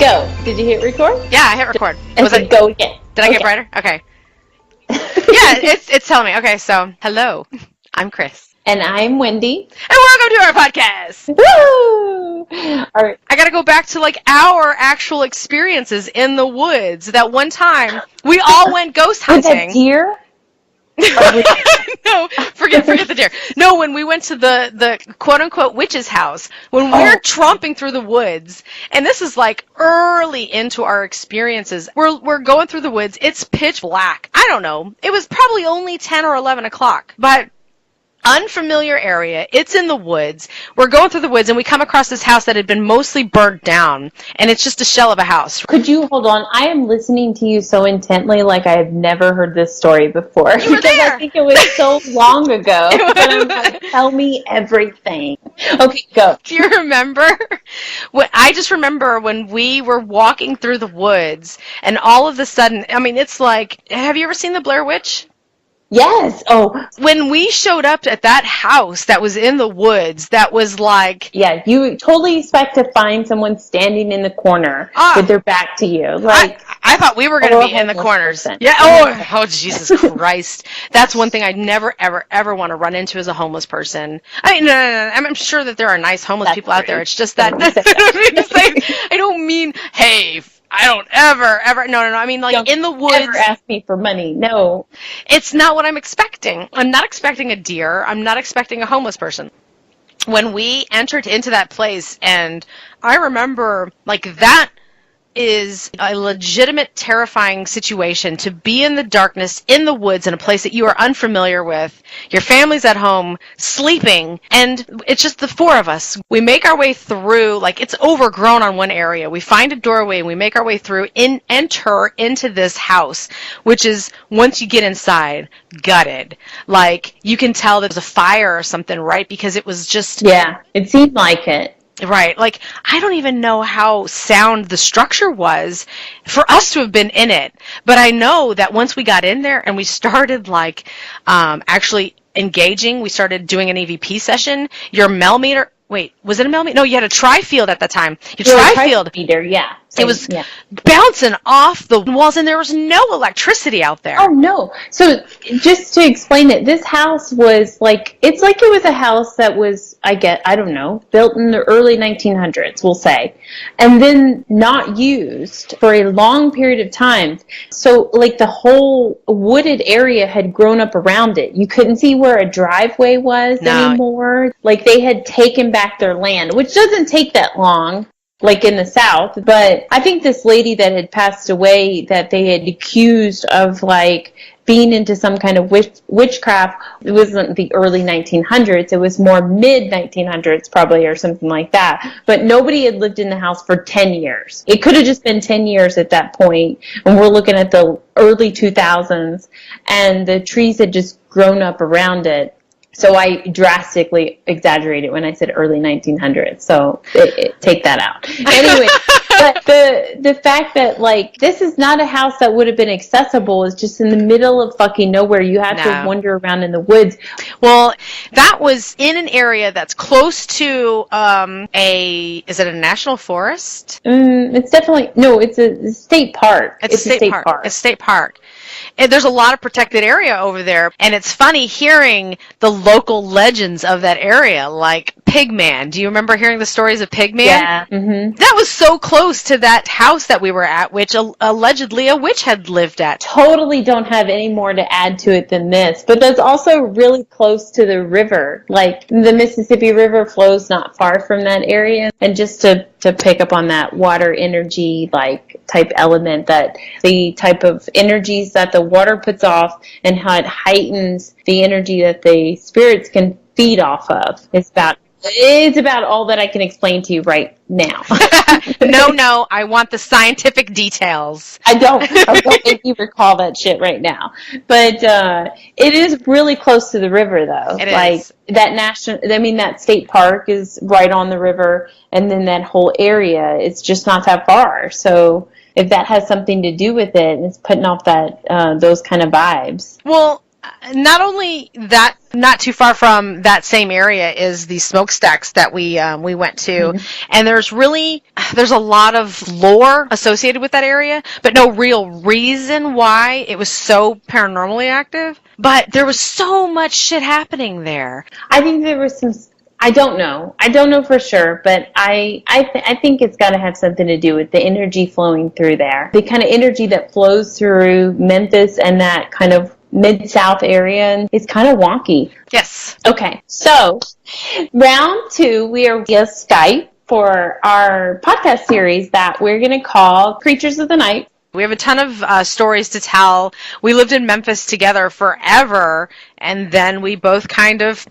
go. Did you hit record? Yeah, I hit record. Was it go again? Did I get brighter? Okay. Yeah, it's telling me. Okay, so hello, I'm Chris. And I'm Wendy. And welcome to our podcast. Woo! All right. I gotta go back to like our actual experiences in the woods. That one time we all went ghost hunting. With a deer? No, forget the deer. No, when we went to the quote unquote witch's house, when we're tromping through the woods, and this is like early into our experiences, we're going through the woods. It's pitch black. I don't know. It was probably only 10 or 11 o'clock, but unfamiliar area. It's in the woods. We're going through the woods, and we come across this house that had been mostly burnt down, and it's just a shell of a house. Could you hold on? I am listening to you so intently, like I have never heard this story before. You were there. I think it was so long ago. But I'm like, tell me everything. Okay, go. Do you remember? I just remember when we were walking through the woods, and all of a sudden, I mean, it's like, have you ever seen The Blair Witch? Yes. Oh. When we showed up at that house that was in the woods, that was like... Yeah, you totally expect to find someone standing in the corner with their back to you. Like I thought we were going to be in the corners. Person. Yeah. Oh, Jesus Christ. That's one thing I'd never, ever, ever want to run into as a homeless person. I mean, no. I'm sure that there are nice homeless people out there. It's just that... I don't mean, hey... I don't ever, no. I mean, like, don't in the woods. Never ask me for money. No. It's not what I'm expecting. I'm not expecting a deer. I'm not expecting a homeless person. When we entered into that place, and I remember, like, that is a legitimate, terrifying situation to be in the darkness, in the woods, in a place that you are unfamiliar with. Your family's at home, sleeping, and it's just the four of us. We make our way through, like, it's overgrown on one area. We find a doorway, and we make our way through, enter into this house, which is, once you get inside, gutted. Like, you can tell there's a fire or something, right? Because it was just... Yeah, it seemed like it. Right. Like, I don't even know how sound the structure was for us to have been in it. But I know that once we got in there and we started, like, actually engaging, we started doing an EVP session, your millimeter... Wait, was it a millimeter? No, you had a tri-field at the time. Your tri-field meter, yeah. It was bouncing off the walls, and there was no electricity out there. Oh, no. So, just to explain it, this house was like, it's like it was a house that was, I don't know, built in the early 1900s, we'll say, and then not used for a long period of time. So, like, the whole wooded area had grown up around it. You couldn't see where a driveway was anymore. Like, they had taken back their land, which doesn't take that long. Like in the South, but I think this lady that had passed away that they had accused of like being into some kind of witchcraft, it wasn't the early 1900s, it was more mid 1900s probably or something like that, but nobody had lived in the house for 10 years. It could have just been 10 years at that point, and we're looking at the early 2000s, and the trees had just grown up around it. So I drastically exaggerated when I said early 1900s. So take that out. Anyway, but the fact that, like, this is not a house that would have been accessible. It's just in the middle of fucking nowhere. You have to wander around in the woods. Well, that was in an area that's close to is it a national forest? It's definitely, no, it's a state park. It's a state park. It's a state park. And there's a lot of protected area over there, and it's funny hearing the local legends of that area, like Pigman. Do you remember hearing the stories of Pigman? Yeah. Mm-hmm. That was so close to that house that we were at, which allegedly a witch had lived at. Totally don't have any more to add to it than this, but that's also really close to the river. Like, the Mississippi River flows not far from that area, and just to pick up on that water energy, like, type element, that the type of energies that the water puts off and how it heightens the energy that the spirits can feed off of. It's about all that I can explain to you right now. No, I want the scientific details. I don't make you recall that shit right now. But it is really close to the river, though. It is. That state park is right on the river, and then that whole area, it's just not that far. So if that has something to do with it, it's putting off that those kind of vibes. Well, not only that, not too far from that same area is the smokestacks that we went to, and there's a lot of lore associated with that area, but no real reason why it was so paranormally active. But there was so much shit happening there. I think there was some. I don't know. I don't know for sure, but I think it's got to have something to do with the energy flowing through there. The kind of energy that flows through Memphis and that kind of Mid-South area, and it's kind of wonky. Yes. Okay, so round 2, we are via Skype for our podcast series that we're going to call Creatures of the Night. We have a ton of stories to tell. We lived in Memphis together forever, and then we both kind of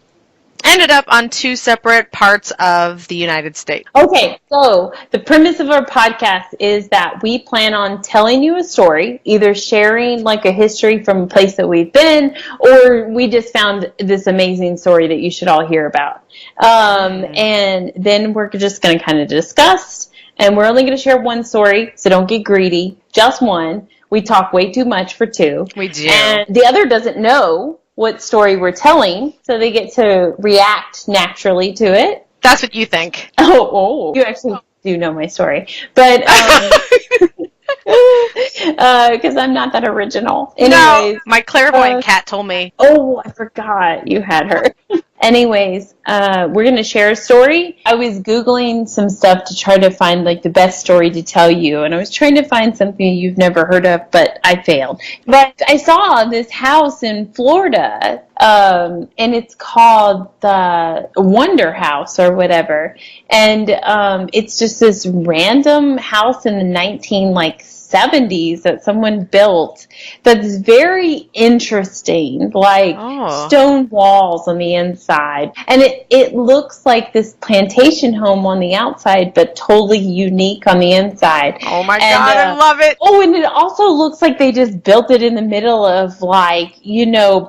ended up on 2 separate parts of the United States. Okay, so the premise of our podcast is that we plan on telling you a story, either sharing like a history from a place that we've been, or we just found this amazing story that you should all hear about. And then we're just going to kind of discuss, and we're only going to share one story, so don't get greedy, just one. We talk way too much for 2. We do. And the other doesn't know what story we're telling, so they get to react naturally to it. That's what you think. Oh, you actually do know my story, but because I'm not that original. Anyways, no, my clairvoyant cat told me. Oh, I forgot you had her. Anyways, we're going to share a story. I was Googling some stuff to try to find like the best story to tell you. And I was trying to find something you've never heard of, but I failed. But I saw this house in Florida, and it's called the Wonder House or whatever. And it's just this random house in the 70s that someone built that's very interesting, like stone walls on the inside, and it looks like this plantation home on the outside but totally unique on the inside. Oh my god, I love it. Oh, and it also looks like they just built it in the middle of like,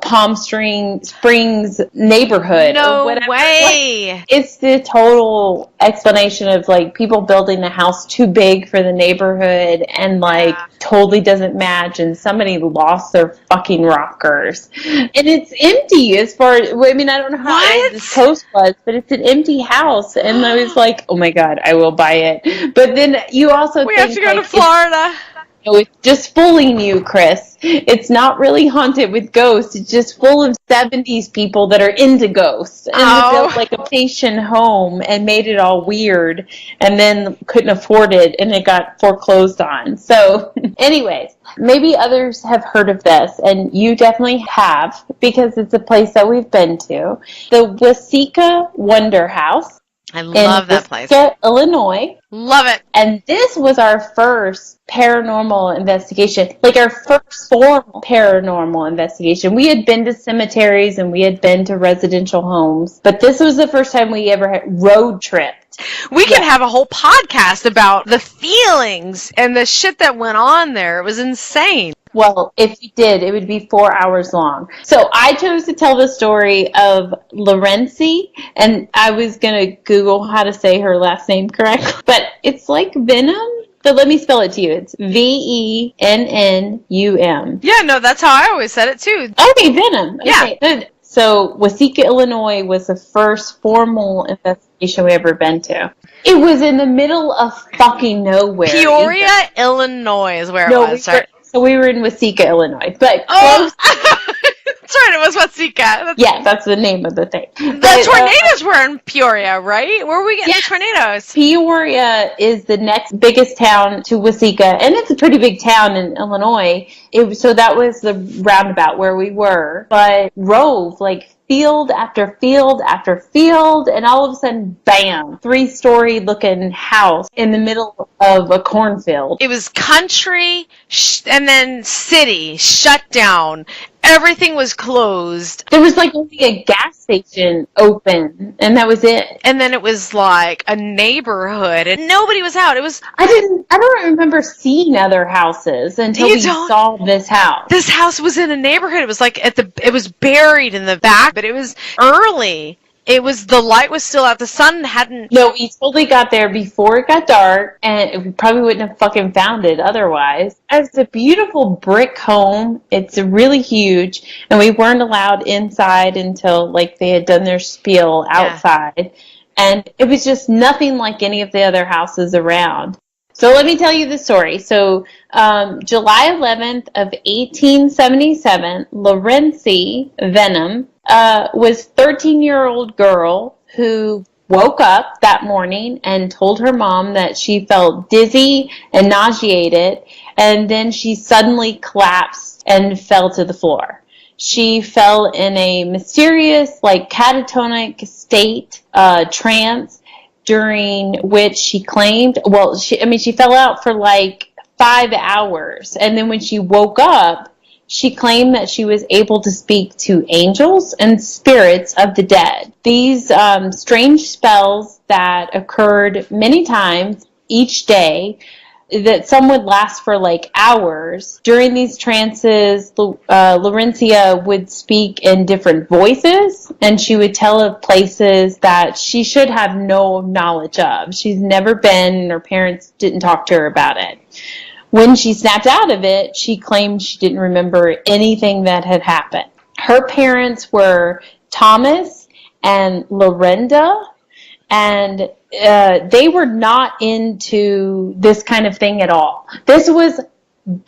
Palm Springs neighborhood. No or whatever. way. It's the total explanation of like people building the house too big for the neighborhood and like totally doesn't match, and somebody lost their fucking rockers, and it's empty as far as, I mean, I don't know how this post was, but it's an empty house, and I was like, oh my god, I will buy it. But then you also we have to go to Florida. It's just fooling you, Chris. It's not really haunted with ghosts. It's just full of 70s people that are into ghosts. And they built like a station home and made it all weird and then couldn't afford it and it got foreclosed on. So anyways, maybe others have heard of this, and you definitely have because it's a place that we've been to. The Waseca Wonder House. I love that place. Illinois. Love it. And this was our first paranormal investigation, like our first formal paranormal investigation. We had been to cemeteries and we had been to residential homes, but this was the first time we ever had road tripped. We could have a whole podcast about the feelings and the shit that went on there. It was insane. Well, if you did, it would be 4 hours long. So I chose to tell the story of Lorenzi, and I was going to Google how to say her last name correctly, but it's like Venom. So let me spell it to you. It's Vennum. Yeah, no, that's how I always said it too. Okay, Venom. Okay, good. So Waseca, Illinois was the first formal investigation we ever been to. It was in the middle of fucking nowhere. Peoria, Illinois is where it was. So we were in Waseca, Illinois. But that's right, it was Waseca. Yeah, that's the name of the thing. The tornadoes were in Peoria, right? Where were we getting the tornadoes? Peoria is the next biggest town to Waseca, and it's a pretty big town in Illinois. So that was the roundabout where we were. But rove, like field after field after field, and all of a sudden, bam, 3-story looking house in the middle of a cornfield. It was country and then city shut down. Everything was closed. There was like only a gas station open, and that was it. And then it was like a neighborhood, and nobody was out. I don't remember seeing other houses until we saw this house. This house was in a neighborhood. It was like it was buried in the back, but it was early. The light was still out. The sun hadn't. No, we totally got there before it got dark, and we probably wouldn't have fucking found it otherwise. It's a beautiful brick home. It's really huge, and we weren't allowed inside until like they had done their spiel outside. Yeah. And it was just nothing like any of the other houses around. So let me tell you the story. So July 11th of 1877, Laurency Venom was a 13-year-old girl who woke up that morning and told her mom that she felt dizzy and nauseated, and then she suddenly collapsed and fell to the floor. She fell in a mysterious, like, catatonic state, trance, during which she claimed, she fell out for like 5 hours. And then when she woke up, she claimed that she was able to speak to angels and spirits of the dead. These strange spells that occurred many times each day, that some would last for like hours. During these trances, Laurencia would speak in different voices, and she would tell of places that she should have no knowledge of. She's never been, and her parents didn't talk to her about it. When she snapped out of it, she claimed she didn't remember anything that had happened. Her parents were Thomas and Lorenda, and they were not into this kind of thing at all. This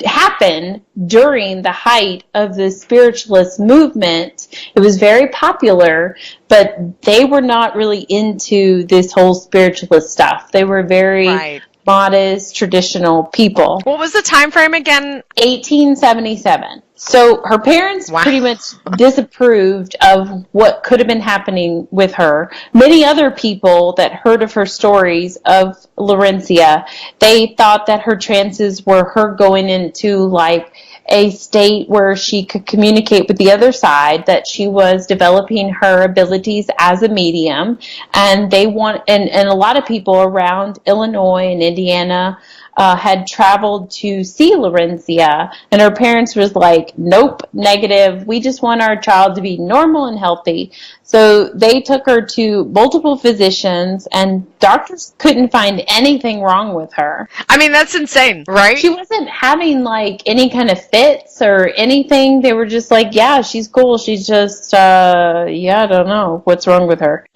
happened during the height of the spiritualist movement. It was very popular, but they were not really into this whole spiritualist stuff. They were very modest, traditional people. What was the time frame again? 1877. So her parents pretty much disapproved of what could have been happening with her. Many other people that heard of her stories of Laurencia, they thought that her trances were her going into like a state where she could communicate with the other side, that she was developing her abilities as a medium. And and a lot of people around Illinois and Indiana had traveled to see Laurencia, and her parents was like, nope, negative. We just want our child to be normal and healthy. So they took her to multiple physicians, and doctors couldn't find anything wrong with her. I mean, that's insane, right? She wasn't having like any kind of fits or anything. They were just like, yeah, she's cool. She's just, I don't know what's wrong with her.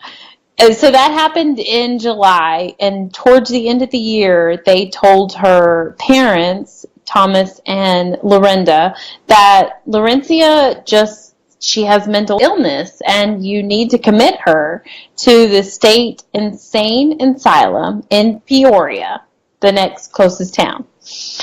And so that happened in July, and towards the end of the year, they told her parents, Thomas and Lorenda, that Laurencia she has mental illness, and you need to commit her to the state insane asylum in Peoria, the next closest town.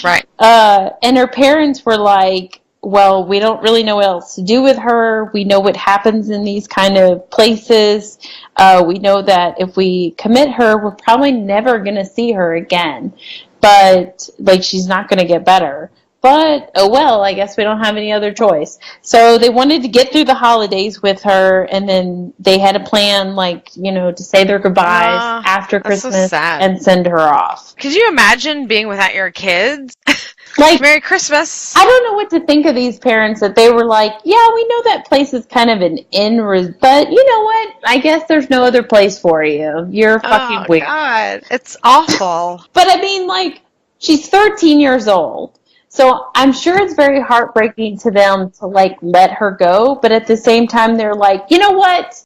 Right. And her parents were like, well, we don't really know what else to do with her. We know what happens in these kind of places. We know that if we commit her, we're probably never going to see her again. But, like, she's not going to get better. But, oh well, I guess we don't have any other choice. So they wanted to get through the holidays with her, and then they had a plan, like, to say their goodbyes after Christmas and send her off. Could you imagine being without your kids? Like, Merry Christmas. I don't know what to think of these parents that they were like, yeah, we know that place is kind of an but you know what? I guess there's no other place for you. You're fucking weird. Oh, God. It's awful. But I mean, like, she's 13 years old. So I'm sure it's very heartbreaking to them to, like, let her go. But at the same time, they're like, you know what?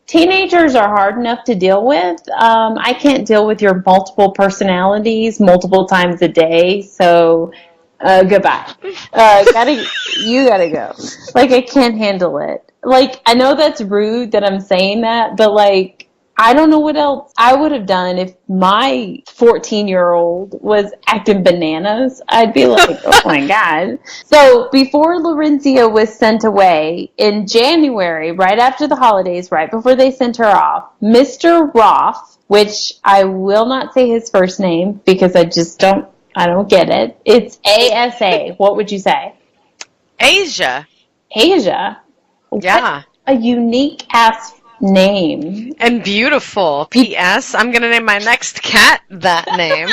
Teenagers are hard enough to deal with. I can't deal with your multiple personalities multiple times a day. So... goodbye. You gotta go. Like, I can't handle it. Like, I know that's rude that I'm saying that, but like, I don't know what else I would have done if my 14-year-old was acting bananas. I'd be like, oh my God. So before Laurencia was sent away in January, right after the holidays, right before they sent her off, Mr. Roth, which I will not say his first name because I don't get it. It's ASA. What would you say? Asia. Yeah. What a unique ass name. And beautiful. P.S. I'm going to name my next cat that name.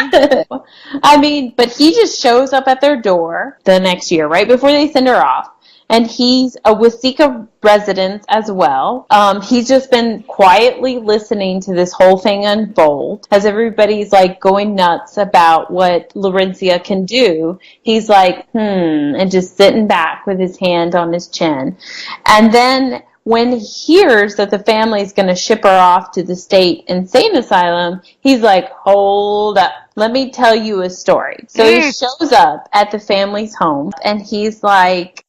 I mean, but he just shows up at their door the next year, right before they send her off. and he's a Wasika resident as well. He's just been quietly listening to this whole thing unfold. As everybody's like going nuts about what Laurencia can do, he's like, and just sitting back with his hand on his chin. And then when he hears that the family's going to ship her off to the state insane asylum, he's like, hold up. Let me tell you a story. So he shows up at the family's home, and he's like,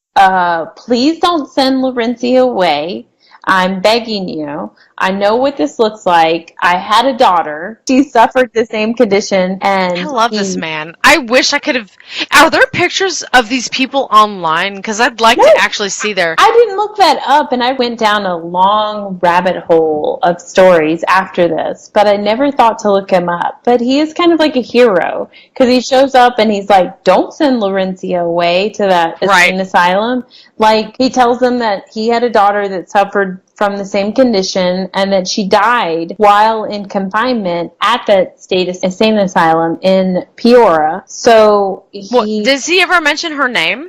please don't send Laurencia away. I'm begging you. I know what this looks like. I had a daughter. She suffered the same condition. And I love this man. I wish I could have... Are there pictures of these people online? Because I'd like to actually see their... I didn't look that up, and I went down a long rabbit hole of stories after this, but I never thought to look him up. But he is kind of like a hero, because he shows up and he's like, don't send Laurencia away to that insane asylum. Like, he tells them that he had a daughter that suffered from the same condition and that she died while in confinement at that state insane asylum in Peoria. So does he ever mention her name?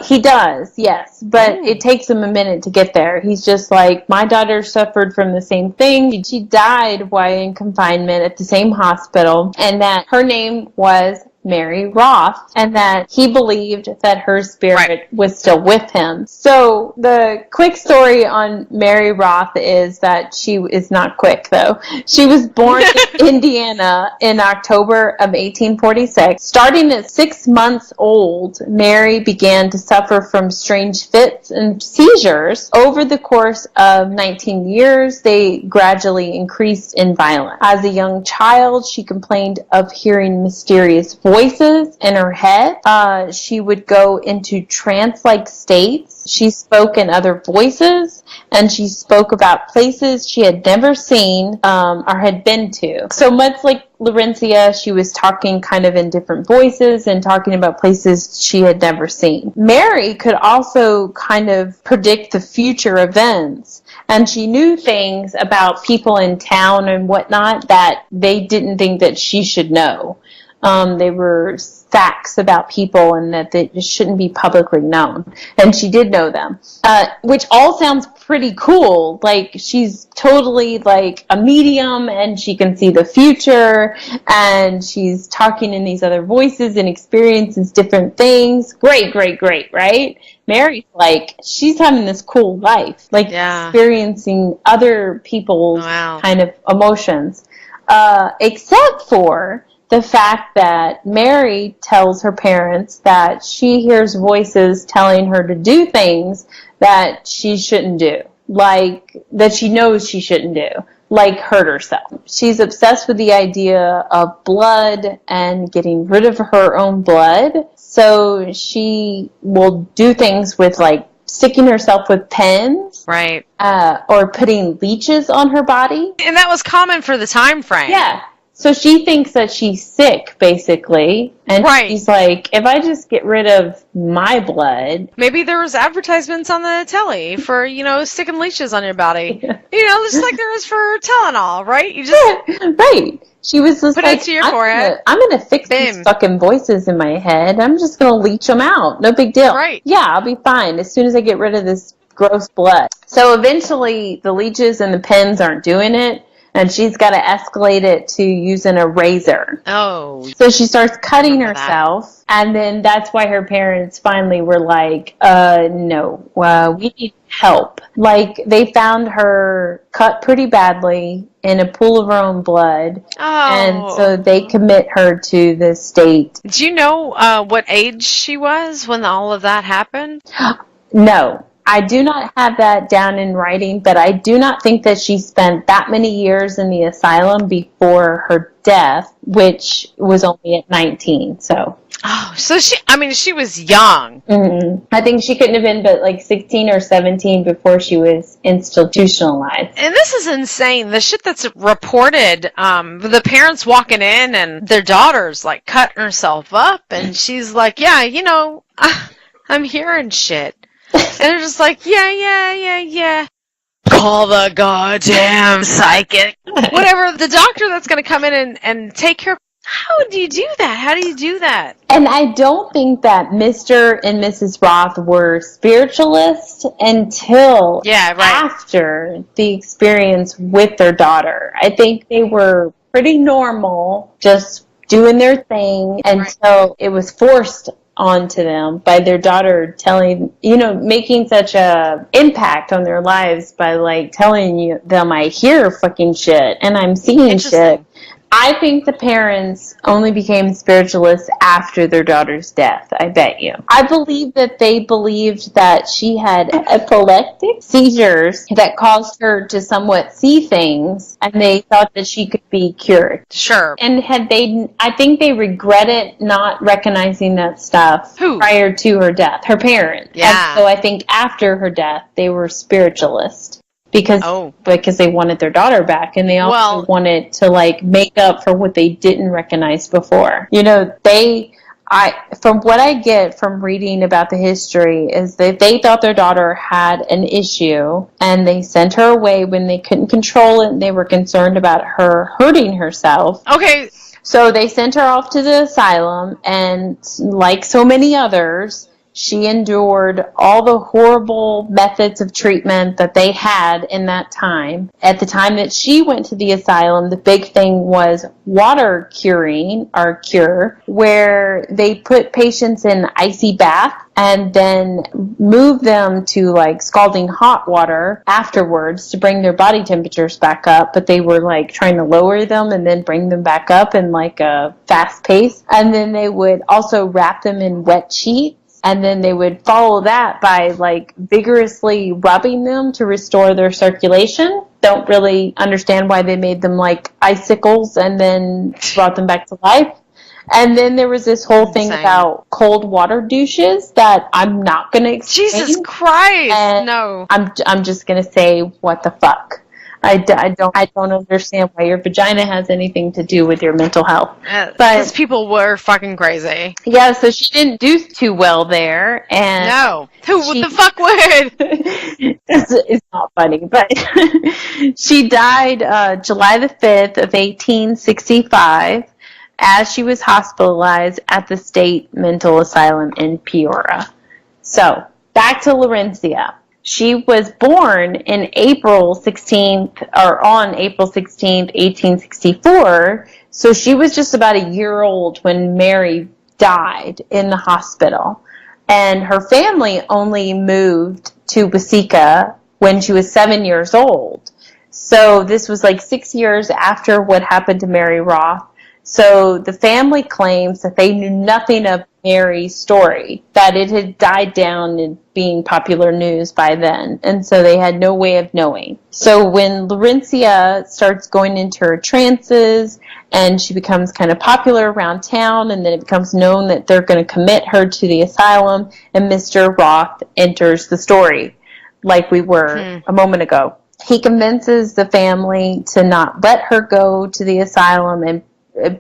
He does, yes, but it takes him a minute to get there. He's just like, my daughter suffered from the same thing. She died while in confinement at the same hospital, and that her name was Mary Roth, and that he believed that her spirit was still with him. So the quick story on Mary Roth is that she is not quick, though. She was born in Indiana in October of 1846. Starting at 6 months old, Mary began to suffer from strange fits and seizures. Over the course of 19 years, they gradually increased in violence. As a young child, she complained of hearing mysterious voices in her head. She would go into trance-like states. She spoke in other voices, and she spoke about places she had never seen or had been to. So much like Laurencia, she was talking kind of in different voices and talking about places she had never seen. Mary could also kind of predict the future events, and she knew things about people in town and whatnot that they didn't think that she should know. They were facts about people and that they shouldn't be publicly known. And she did know them, which all sounds pretty cool. Like, she's totally like a medium and she can see the future and she's talking in these other voices and experiences different things. Great, right? Mary's like, she's having this cool life, like experiencing other people's kind of emotions, except for the fact that Mary tells her parents that she hears voices telling her to do things that she shouldn't do, like that she knows she shouldn't do, like hurt herself. She's obsessed with the idea of blood and getting rid of her own blood, so she will do things with like sticking herself with pens, or putting leeches on her body. And that was common for the time frame. Yeah. So she thinks that she's sick, basically, and she's like, if I just get rid of my blood... Maybe there was advertisements on the telly for, sticking leeches on your body. Just like there was for Tylenol, right? You just... Right. She was just put like, it to your forehead. I'm going to fix these fucking voices in my head. I'm just going to leech them out. No big deal. Right. Yeah, I'll be fine as soon as I get rid of this gross blood. So eventually, the leeches and the pens aren't doing it. And she's got to escalate it to using a razor. Oh. So she starts cutting herself. And then that's why her parents finally were like, no, we need help. Like, they found her cut pretty badly in a pool of her own blood. Oh. And so they commit her to the state. Do you know what age she was when all of that happened? No. I do not have that down in writing, but I do not think that she spent that many years in the asylum before her death, which was only at 19, so. Oh, so she was young. Mm-hmm. I think she couldn't have been but like 16 or 17 before she was institutionalized. And this is insane. The shit that's reported, the parents walking in and their daughter's like cutting herself up, and she's like, I'm hearing shit. And they're just like, yeah. Call the goddamn psychic. Whatever, the doctor that's going to come in and take care. How do you do that? How do you do that? And I don't think that Mr. and Mrs. Roth were spiritualists until after the experience with their daughter. I think they were pretty normal, just doing their thing until it was forced onto them by their daughter telling, making such a impact on their lives by like telling them, I hear fucking shit and I'm seeing shit. I think the parents only became spiritualists after their daughter's death, I bet you. I believe that they believed that she had epileptic seizures that caused her to somewhat see things, and they thought that she could be cured. Sure. And I think they regretted not recognizing that stuff prior to her death, her parents. Yeah. And so I think after her death, they were spiritualists. Because they wanted their daughter back, and they also wanted to like make up for what they didn't recognize before. From what I get from reading about the history is that they thought their daughter had an issue and they sent her away when they couldn't control it and they were concerned about her hurting herself. Okay. So they sent her off to the asylum, and like so many others, she endured all the horrible methods of treatment that they had in that time. At the time that she went to the asylum, the big thing was water curing, or cure, where they put patients in icy bath and then move them to like scalding hot water afterwards to bring their body temperatures back up. But they were like trying to lower them and then bring them back up in like a fast pace. And then they would also wrap them in wet sheets. And then they would follow that by like vigorously rubbing them to restore their circulation. Don't really understand why they made them like icicles and then brought them back to life. And then there was this whole thing about cold water douches that I'm not going to explain. Jesus Christ! And no. I'm just going to say, what the fuck? I don't understand why your vagina has anything to do with your mental health. Because people were fucking crazy. Yeah, so she didn't do too well there. And no. What the fuck would? It's not funny, but she died July the 5th of 1865 as she was hospitalized at the state mental asylum in Peoria. So, back to Laurencia. She was born in April 16th, or on April 16th, 1864. So she was just about a year old when Mary died in the hospital. And her family only moved to Waseca when she was 7 years old. So this was like 6 years after what happened to Mary Roth. So the family claims that they knew nothing of Mary's story, that it had died down in being popular news by then, and so they had no way of knowing. So when Laurencia starts going into her trances and she becomes kind of popular around town, and then it becomes known that they're going to commit her to the asylum, and Mr. Roth enters the story, like we were a moment ago. He convinces the family to not let her go to the asylum and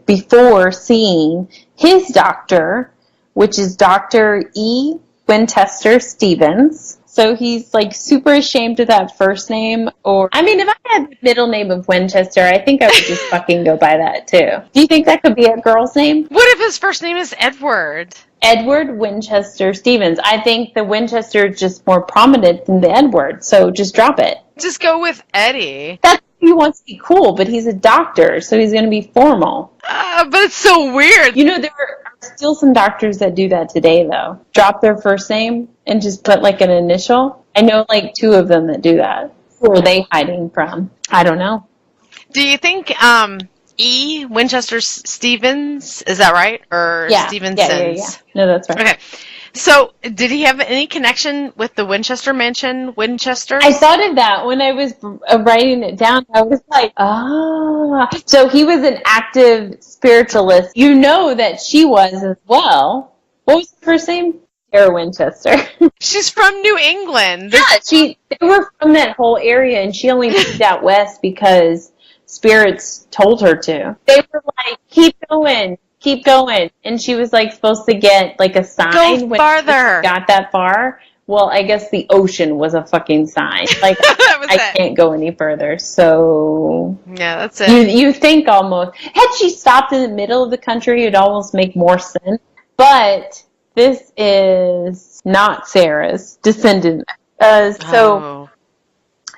before seeing his doctor, which is Dr. E. Winchester Stevens. So he's like super ashamed of that first name. Or, I mean, if I had the middle name of Winchester, I think I would just fucking go by that too. Do you think that could be a girl's name? What if his first name is Edward? Edward Winchester Stevens. I think the Winchester is just more prominent than the Edward, so just drop it. Just go with Eddie. He wants to be cool, but he's a doctor, so he's going to be formal. But it's so weird. You know, there are still some doctors that do that today, though. Drop their first name and just put, like, an initial. I know, like, 2 of them that do that. Who are they hiding from? I don't know. Do you think E. Winchester Stevens, is that right? Or Stevensons? Yeah. No, that's right. Okay. So, did he have any connection with the Winchester Mansion, Winchester? I thought of that when I was writing it down. I was like, So he was an active spiritualist. You know that she was as well. What was her first name? Sarah Winchester. She's from New England. Yeah, they were from that whole area, and she only moved out west because spirits told her to. They were like, keep going. And she was like supposed to get like a sign when she got that far, Well, I guess the ocean was a fucking sign. Like, That was I it. can't go any further. So Yeah, that's it. you think almost, had she stopped in the middle of the country, it'd almost make more sense. But this is not Sarah's descendant. So Oh.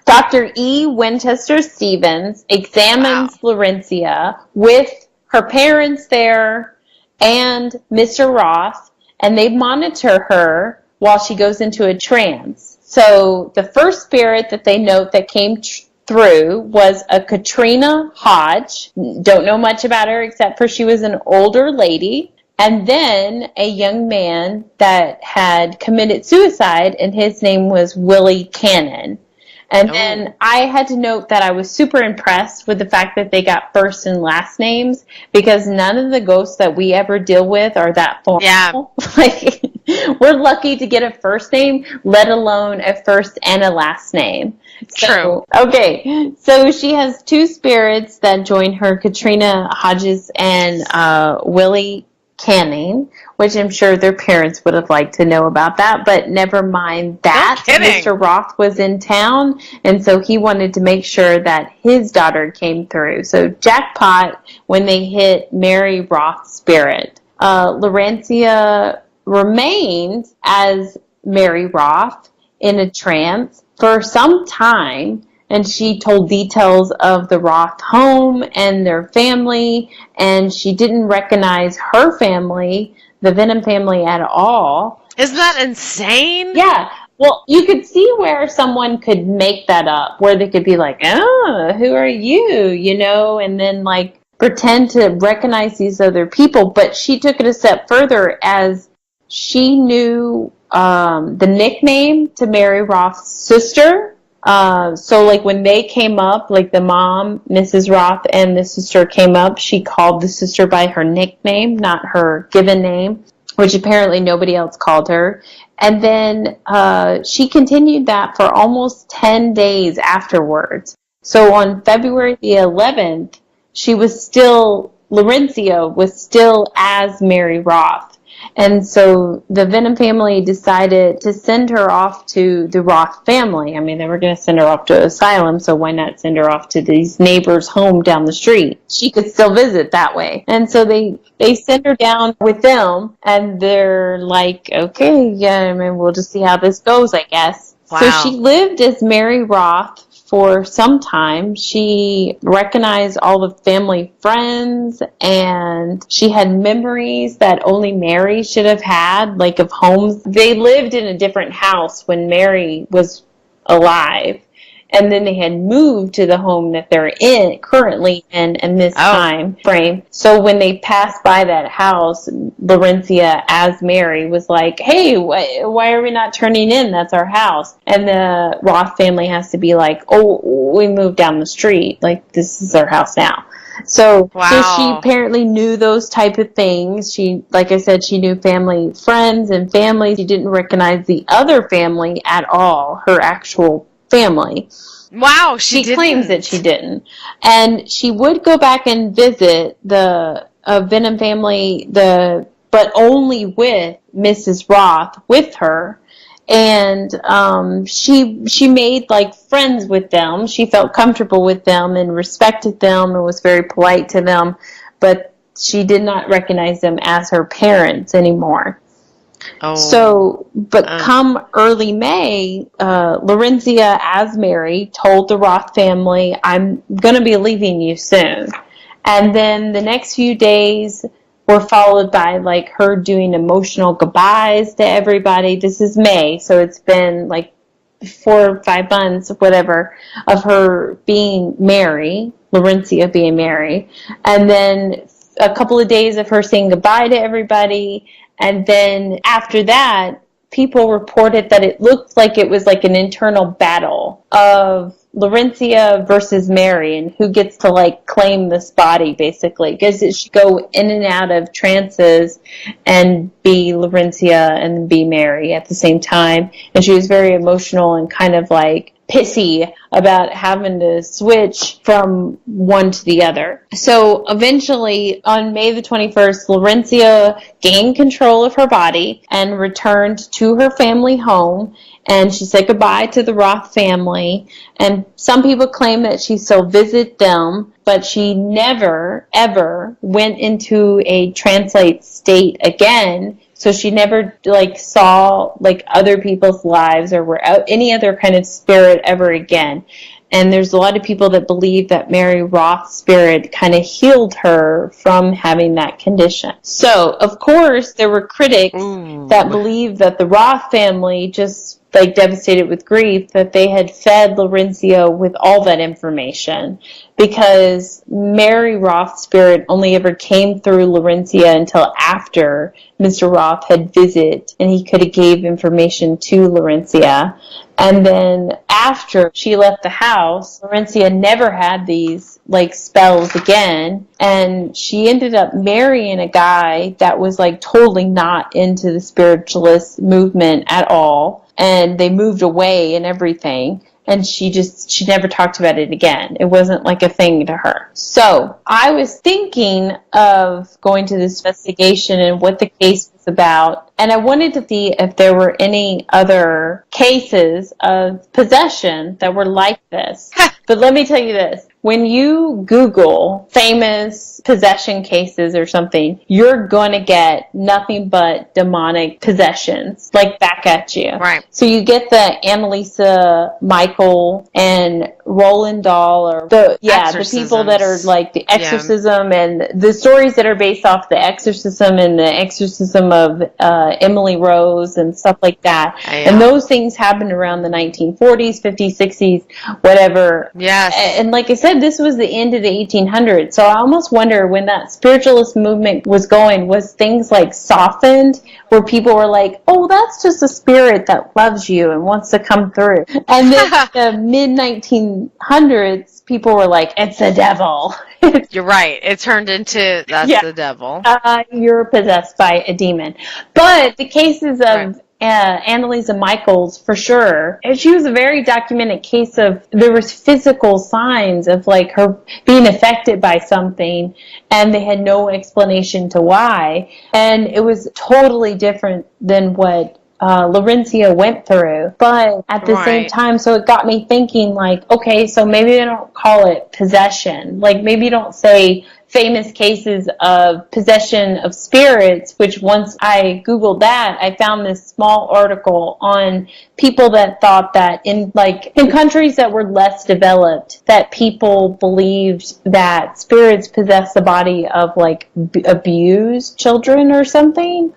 Dr. E. Winchester Stevens Wow. examines Laurencia with her parents there and Mr. Roth, and they monitor her while she goes into a trance. So the first spirit that they note that came through was a Katrina Hodge. Don't know much about her except for she was an older lady. And then a young man that had committed suicide, and his name was Willie Cannon. And then Oh. I had to note that I was super impressed with the fact that they got first and last names, because none of the ghosts that we ever deal with are that formal. Yeah. Like, we're lucky to get a first name, let alone a first and a last name. True. Okay, so she has two spirits that join her, Katrina Hodges and Willie Canning, which I'm sure their parents would have liked to know about that, but never mind that. No kidding. Mr. Roth was in town, and so he wanted to make sure that his daughter came through. So jackpot when they hit Mary Roth's spirit. Laurencia remained as Mary Roth in a trance for some time, and she told details of the Roth home and their family, and she didn't recognize her family, the Venom family, at all. Isn't that insane? Yeah. Well, you could see where someone could make that up, where they could be like, oh, who are you? You know, and then like pretend to recognize these other people. But she took it a step further, as she knew the nickname to Mary Roth's sister. So like when they came up, like the mom, Mrs. Roth, and the sister came up, she called the sister by her nickname, not her given name, which apparently nobody else called her. And then she continued that for almost 10 days afterwards. So on February the 11th, Laurencia was still as Mary Roth. And so the Venom family decided to send her off to the Roth family. I mean, they were going to send her off to an asylum, so why not send her off to these neighbors' home down the street? She could still visit that way. And so they send her down with them, and they're like, okay, yeah, I mean, we'll just see how this goes, I guess. Wow. So she lived as Mary Roth for some time. She recognized all the family friends, and she had memories that only Mary should have had, like of homes. They lived in a different house when Mary was alive, and then they had moved to the home that they're currently in this time frame. So when they passed by that house, Laurencia as Mary was like, hey, why are we not turning in? That's our house. And the Roth family has to be like, oh, we moved down the street. Like, this is our house now. So she apparently knew those type of things. She, like I said, she knew family, friends, and family. She didn't recognize the other family at all, her actual family. Wow, she claims that she didn't. And she would go back and visit the Venom family, but only with Mrs. Roth with her. And she made like friends with them. She felt comfortable with them and respected them and was very polite to them, but she did not recognize them as her parents anymore. Oh. So, but come early May, Laurencia as Mary told the Roth family, I'm going to be leaving you soon. And then the next few days were followed by like her doing emotional goodbyes to everybody. This is May, so it's been like 4 or 5 months, whatever, of her being Mary, Laurencia being Mary. And then a couple of days of her saying goodbye to everybody. And then after that, people reported that it looked like it was like an internal battle of Laurencia versus Mary, and who gets to like claim this body, basically, because it should go in and out of trances and be Laurencia and be Mary at the same time. And she was very emotional and kind of like pissy about having to switch from one to the other. So eventually, on May the 21st, Laurencia gained control of her body and returned to her family home. And she said goodbye to the Roth family. And some people claim that she still visits them, but she never, ever went into a translate state again. So she never saw other people's lives or were out any other kind of spirit ever again. And there's a lot of people that believe that Mary Roth's spirit kind of healed her from having that condition. So, of course, there were critics that believed that the Roth family, just devastated with grief, that they had fed Laurencia with all that information, because Mary Roth's spirit only ever came through Laurencia until after Mr. Roth had visited, and he could have gave information to Laurencia. And then after she left the house, Laurencia never had these spells again, and she ended up marrying a guy that was totally not into the spiritualist movement at all, and they moved away and everything. And she never talked about it again. It wasn't a thing to her. So I was thinking of going to this investigation and what the case was about. And I wanted to see if there were any other cases of possession that were like this. But let me tell you this. When you Google famous possession cases or something, you're going to get nothing but demonic possessions, back at you. Right. So you get the Annalisa Michael and Roland Dahl, or the people that are the exorcism, and the stories that are based off the exorcism and the exorcism of Emily Rose and stuff like that. Yeah. And those things happened around the 1940s, 50s, 60s, whatever. Yes. And like I said, this was the end of the 1800s. So I almost wonder, when that spiritualist movement was going, was things softened, where people were oh, that's just a spirit that loves you and wants to come through. And then the mid-1900s, people were it's the devil. You're right. It turned into, that's the devil. You're possessed by a demon. But the cases of Annalisa Michaels, for sure, she was a very documented case of, there was physical signs of her being affected by something, and they had no explanation to why. And it was totally different than what Laurencia went through, but at the same time, so it got me thinking, okay, so maybe they don't call it possession. Maybe you don't say famous cases of possession of spirits, which once I Googled that, I found this small article on people that thought that in countries that were less developed, that people believed that spirits possess the body of abused children or something,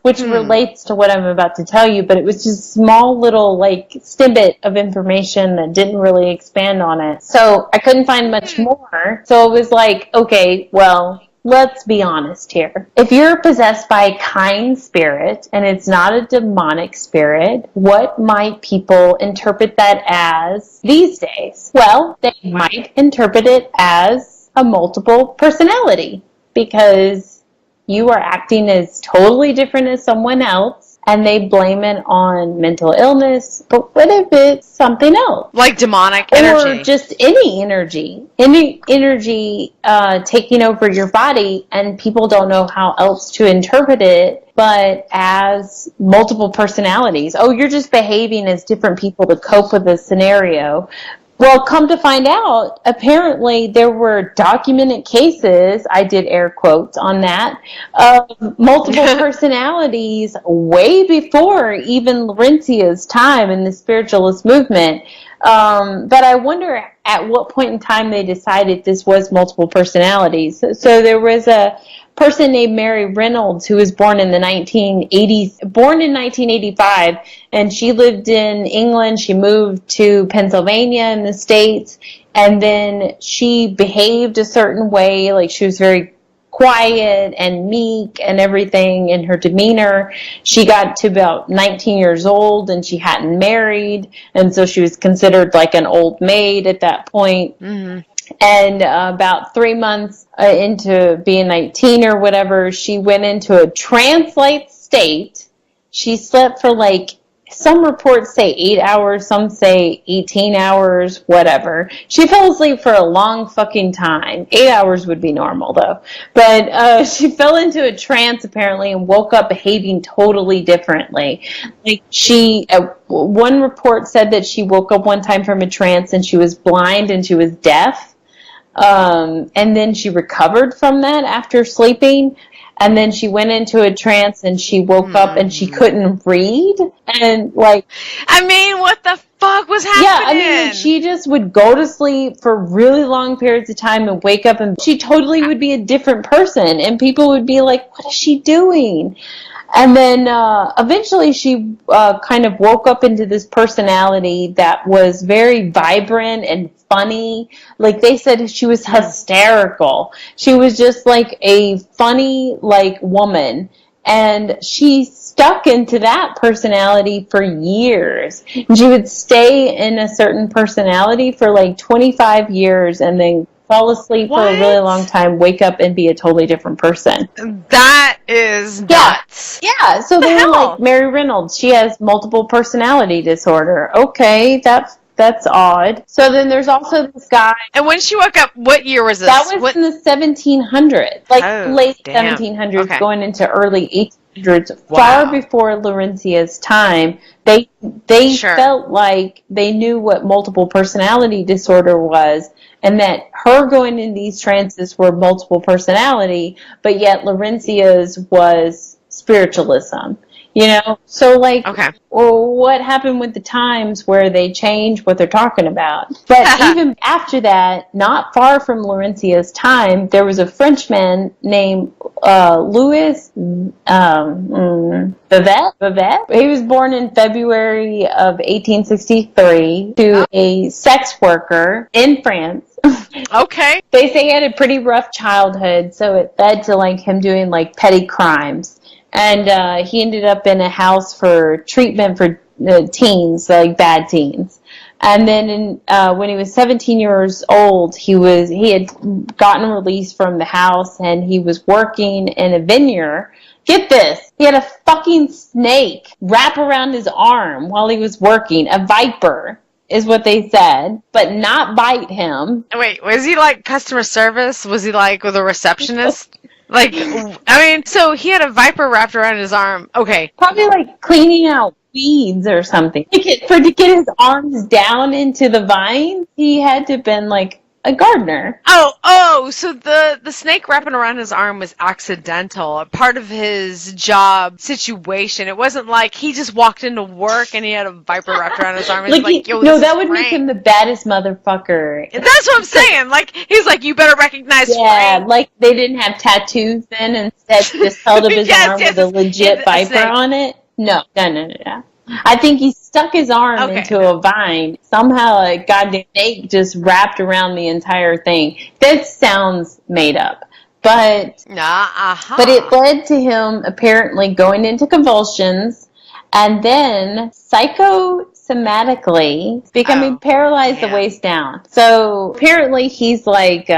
which relates to what I'm about to tell you, but it was just a small little snippet of information that didn't really expand on it. So I couldn't find much more. So it was okay, well, let's be honest here. If you're possessed by a kind spirit and it's not a demonic spirit, what might people interpret that as these days? Well, they might interpret it as a multiple personality, because you are acting as totally different as someone else, and they blame it on mental illness. But what if it's something else? Demonic energy. Or just any energy. Any energy taking over your body, and people don't know how else to interpret it but as multiple personalities. Oh, you're just behaving as different people to cope with a scenario. Well, come to find out, apparently there were documented cases, I did air quotes on that, of multiple personalities way before even Laurencia's time in the spiritualist movement. But I wonder at what point in time they decided this was multiple personalities. So there was a person named Mary Reynolds who was born in the 1980s, born in 1985, and she lived in England. She moved to Pennsylvania in the States, and then she behaved a certain way, she was very quiet and meek and everything in her demeanor. She got to about 19 years old and she hadn't married, and so she was considered an old maid at that point. Mm-hmm. And about 3 months into being 19 or whatever, she went into a trance-like state. She slept for some reports say 8 hours, some say 18 hours, whatever. She fell asleep for a long fucking time. 8 hours would be normal, though. But she fell into a trance, apparently, and woke up behaving totally differently. Like, one report said that she woke up one time from a trance and she was blind and she was deaf. And then she recovered from that after sleeping. And then she went into a trance and she woke up and she couldn't read. And like, I mean, what the fuck was happening? yeah, I mean, like, she just would go to sleep for really long periods of time and wake up, and she totally would be a different person. And people would be like, what is she doing? And then eventually she kind of woke up into this personality that was very vibrant and funny. Like, they said she was hysterical. She was just like a funny, like, woman. And she stuck into that personality for years. And she would stay in a certain personality for like 25 years and then fall asleep for a really long time, wake up and be a totally different person. That is nuts. Yeah, so they were like, Mary Reynolds, she has multiple personality disorder. Okay, that's odd. So then there's also this guy. And when she woke up, what year was this? That was in the 1700s, like late 1700s, going into early 1800s, far before Laurencia's time. They felt like they knew what multiple personality disorder was, and that her going in these trances were multiple personality, but yet Laurencia's was spiritualism. You know, so like, well, what happened with the times where they change what they're talking about? But even after that, not far from Laurencia's time, there was a Frenchman named Louis Bavette. He was born in February of 1863 to a sex worker in France. Okay. They say he had a pretty rough childhood, so it led to like him doing like petty crimes. And he ended up in a house for treatment for teens, like bad teens. And then when he was 17 years old, he had gotten released from the house, and he was working in a vineyard. Get this. He had a fucking snake wrap around his arm while he was working, a viper. Is what they said, but not bite him. Wait, was he like customer service? Was he like with a receptionist? Like, I mean, so he had a viper wrapped around his arm. Okay. Probably like cleaning out weeds or something. To get his arms down into the vines, he had to have been like a gardener. Oh, so the snake wrapping around his arm was accidental, a part of his job situation. It wasn't like he just walked into work and he had a viper wrapped around his arm. No, that would make him the baddest motherfucker. That's what I'm saying. Like, he's like, you better recognize Frank. Like they didn't have tattoos then, instead just held up his arm with a legit viper on it. No. I think he stuck his arm into a vine. Somehow a goddamn snake just wrapped around the entire thing. This sounds made up. But it led to him apparently going into convulsions and then psychosomatically becoming paralyzed the waist down. So apparently he's like,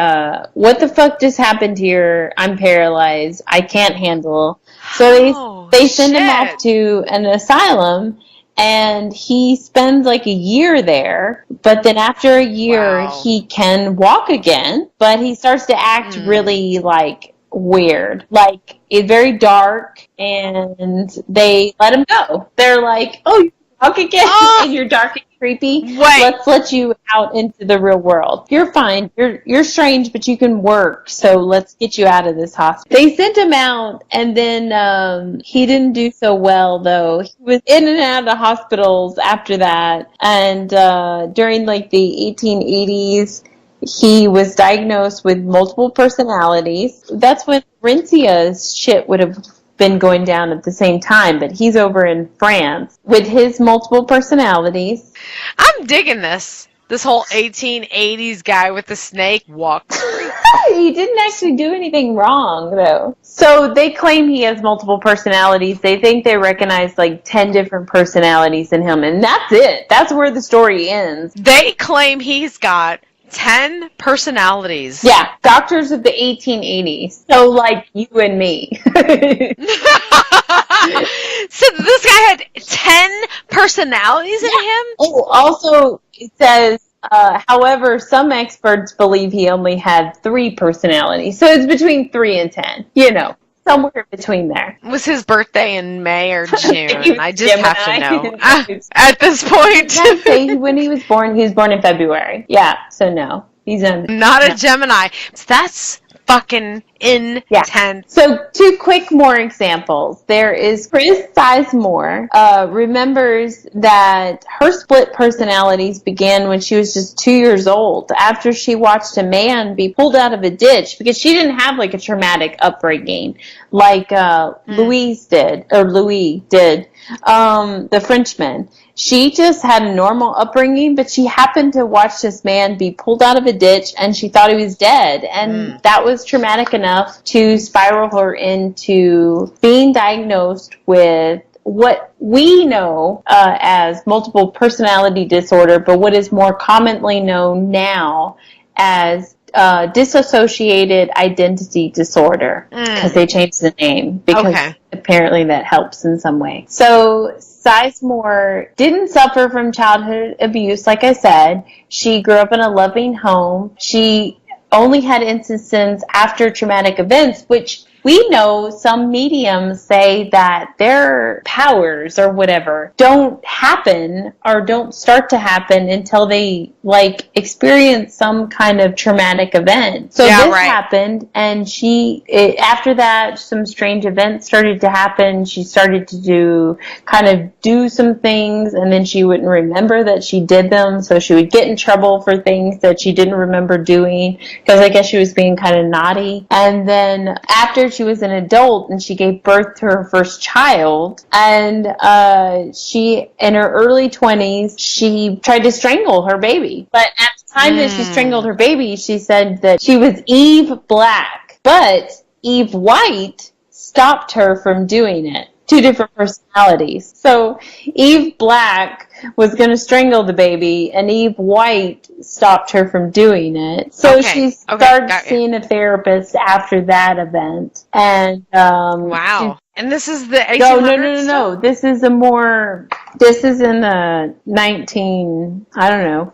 what the fuck just happened here? I'm paralyzed. I can't handle. So they send him off to an asylum, and he spends like a year there. But then after a year, he can walk again, but he starts to act really like weird, like it's very dark, and they let him go. They're like, oh, you walk again and you're dark and creepy. Let's let you out into the real world. You're fine. You're strange, but you can work. So let's get you out of this hospital. They sent him out, and then he didn't do so well, though. He was in and out of hospitals after that. And during like the 1880s, he was diagnosed with multiple personalities. That's when Rencia's shit would have been going down at the same time, but he's over in France with his multiple personalities. I'm digging this whole 1880s guy with the snake walks. He didn't actually do anything wrong, though. So they claim he has multiple personalities. They think they recognize like 10 different personalities in him, and that's it. That's where the story ends. They claim he's got 10 personalities. Yeah, doctors of the 1880s. So, like, you and me. So this guy had 10 personalities in him? Oh, also, it says, however, some experts believe he only had 3 personalities. So it's between 3 and 10, somewhere between there. Was his birthday in May or June? I just Gemini. have to know. At this point. Say when he was born in February. Yeah, so no. He's not a Gemini. That's fucking intense. Yeah. So 2 quick more examples. There is Chris Sizemore remembers that her split personalities began when she was just 2 years old after she watched a man be pulled out of a ditch because she didn't have like a traumatic upbringing like Louis did, the Frenchman. She just had a normal upbringing, but she happened to watch this man be pulled out of a ditch, and she thought he was dead. And that was traumatic enough to spiral her into being diagnosed with what we know as multiple personality disorder, but what is more commonly known now as dissociated identity disorder, because they changed the name, because apparently that helps in some way. So Sizemore didn't suffer from childhood abuse, like I said. She grew up in a loving home. She only had instances after traumatic events, which we know some mediums say that their powers or whatever don't happen or don't start to happen until they experience some kind of traumatic event. So this happened, and after that, some strange events started to happen. She started to do some things, and then she wouldn't remember that she did them, so she would get in trouble for things that she didn't remember doing, because I guess she was being kind of naughty. And then after she was an adult and she gave birth to her first child, and she, in her early 20s, she tried to strangle her baby. But at the time that she strangled her baby, she said that she was Eve Black, but Eve White stopped her from doing it. 2 different personalities. So Eve Black was going to strangle the baby, and Eve White stopped her from doing it. So she started seeing a therapist after that event. And wow. And this is the 1800s? No. This is in the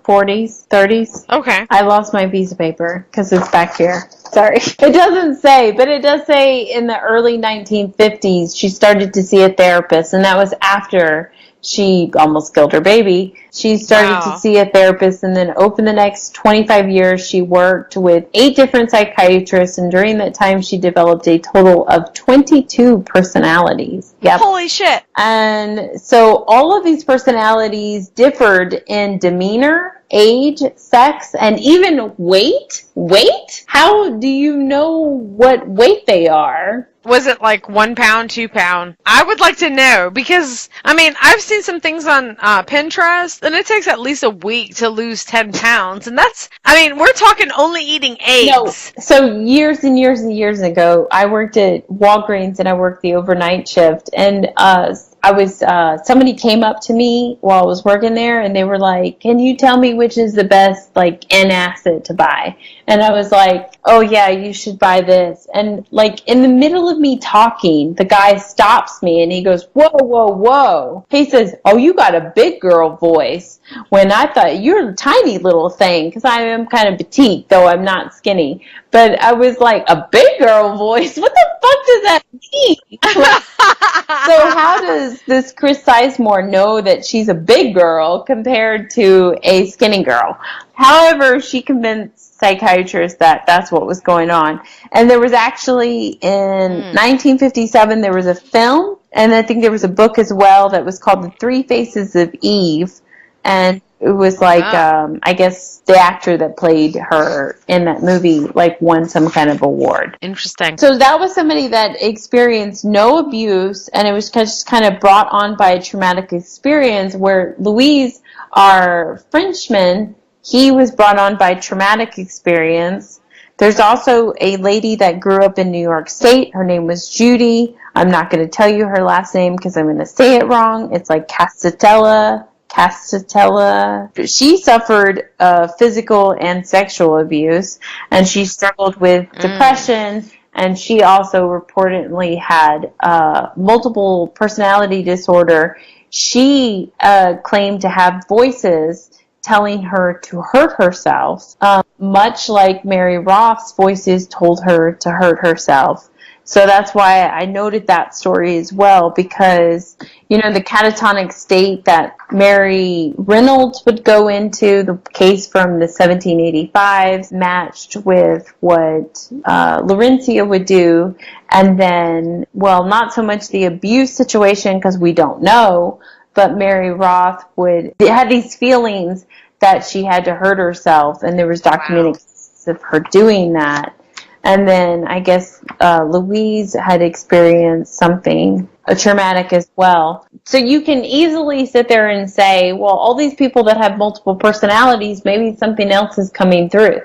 40s, 30s. Okay. I lost my piece of paper because it's back here. Sorry. It doesn't say, but it does say in the early 1950s she started to see a therapist, and that was after she almost killed her baby. She started to see a therapist, and then over the next 25 years, she worked with 8 different psychiatrists, and during that time, she developed a total of 22 personalities. Yep. Holy shit. And so all of these personalities differed in demeanor, age, sex, and even weight. Weight? How do you know what weight they are? Was it like 1 pound, 2 pound? I would like to know, because, I've seen some things on Pinterest, and it takes at least a week to lose 10 pounds. And that's, we're talking only eating eggs. No. So years and years and years ago, I worked at Walgreens, and I worked the overnight shift, and somebody came up to me while I was working there, and they were like, "Can you tell me which is the best, antacid to buy?" And I was like, "Oh yeah, you should buy this." And in the middle of me talking, the guy stops me and he goes, "Whoa, whoa, whoa." He says, "Oh, you got a big girl voice," when I thought, "You're a tiny little thing," because I am kind of petite, though I'm not skinny. But I was like, "A big girl voice? What the fuck does that mean?" So how does this Chris Sizemore know that she's a big girl compared to a skinny girl? However, she convinced psychiatrists that that's what was going on. And there was actually, in 1957, there was a film, and I think there was a book as well that was called The 3 Faces of Eve. And it was I guess the actor that played her in that movie won some kind of award. Interesting. So that was somebody that experienced no abuse, and it was just kind of brought on by a traumatic experience, where Louise, our Frenchman, he was brought on by traumatic experience. There's also a lady that grew up in New York State. Her name was Judy. I'm not going to tell you her last name because I'm going to say it wrong. It's like Castatella. She suffered physical and sexual abuse, and she struggled with depression, and she also reportedly had multiple personality disorder. she claimed to have voices telling her to hurt herself, much like Mary Roth's voices told her to hurt herself. So that's why I noted that story as well, because, you know, the catatonic state that Mary Reynolds would go into, the case from the 1785s, matched with what Laurencia would do. And then, well, not so much the abuse situation, because we don't know, but Mary Roth had these feelings that she had to hurt herself, and there was documented cases of her doing that. And then I guess Louise had experienced something traumatic as well. So you can easily sit there and say, well, all these people that have multiple personalities, maybe something else is coming through.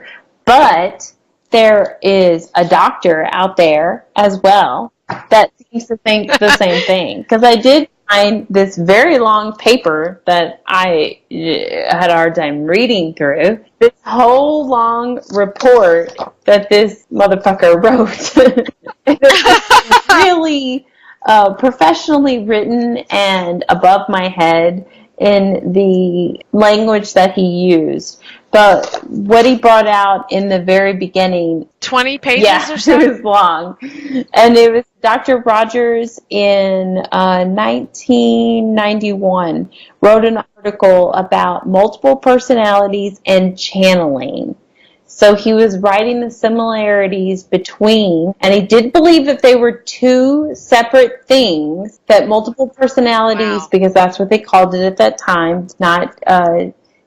But there is a doctor out there as well that seems to think the same thing. Because I did find this very long paper that I had a hard time reading through. This whole long report that this motherfucker wrote. It's really professionally written and above my head in the language that he used. But what he brought out in the very beginning, 20 pages or so? It was long. And it was Dr. Rogers in 1991 wrote an article about multiple personalities and channeling. So he was writing the similarities between, and he did believe that they were two separate things, that multiple personalities, because that's what they called it at that time, not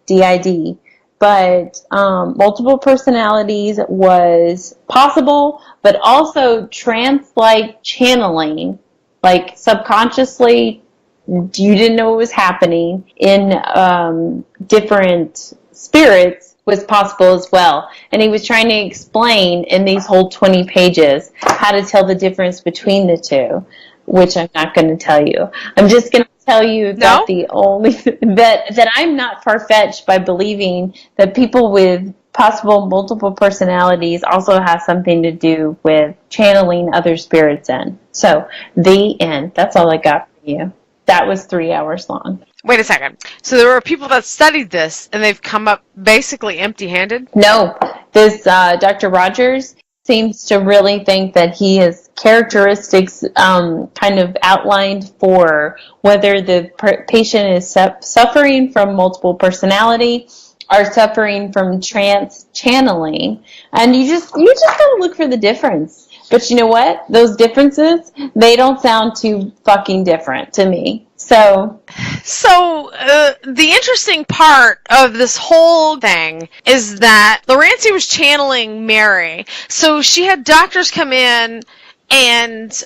DID, but multiple personalities was possible, but also trance-like channeling, like subconsciously, you didn't know what was happening in different spirits, was possible as well. And he was trying to explain in these whole 20 pages how to tell the difference between the two, which I'm not going to tell you. I'm just going to tell you that that I'm not far-fetched by believing that people with possible multiple personalities also have something to do with channeling other spirits in. So, the end. That's all I got for you. That was 3 hours long. Wait a second. So there were people that studied this, and they've come up basically empty-handed? No. This Dr. Rogers seems to really think that he has characteristics kind of outlined for whether the patient is suffering from multiple personality or suffering from trance channeling. And you just gotta look for the difference. But you know what? Those differences, they don't sound too fucking different to me. So the interesting part of this whole thing is that Laurencia was channeling Mary. So she had doctors come in, and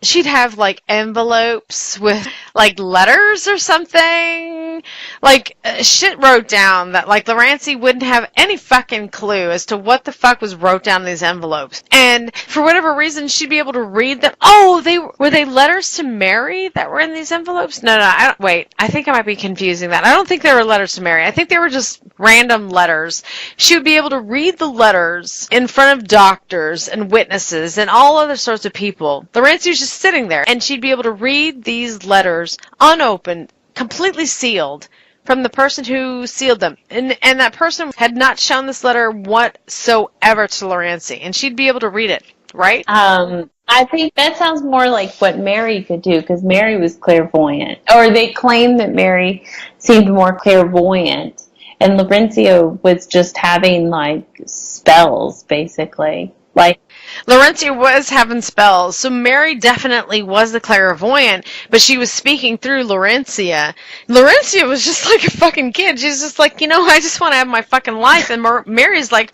she'd have like envelopes with like letters or something. Like shit wrote down that like Laurencia wouldn't have any fucking clue as to what the fuck was wrote down in these envelopes. And for whatever reason, she'd be able to read them. Oh, were they letters to Mary that were in these envelopes? No, wait. I think I might be confusing that. I don't think they were letters to Mary. I think they were just random letters. She would be able to read the letters in front of doctors and witnesses and all other sorts of people. Laurencia was just sitting there, and she'd be able to read these letters unopened, completely sealed, from the person who sealed them. And that person had not shown this letter whatsoever to Laurencia, and she'd be able to read it, right? I think that sounds more like what Mary could do, because Mary was clairvoyant. Or they claim that Mary seemed more clairvoyant, and Laurencia was just having, like, spells, basically. Like, Laurencia was having spells, so Mary definitely was the clairvoyant, but she was speaking through Laurencia. Laurencia was just like a fucking kid. She's just like, I just want to have my fucking life. And Mary's like,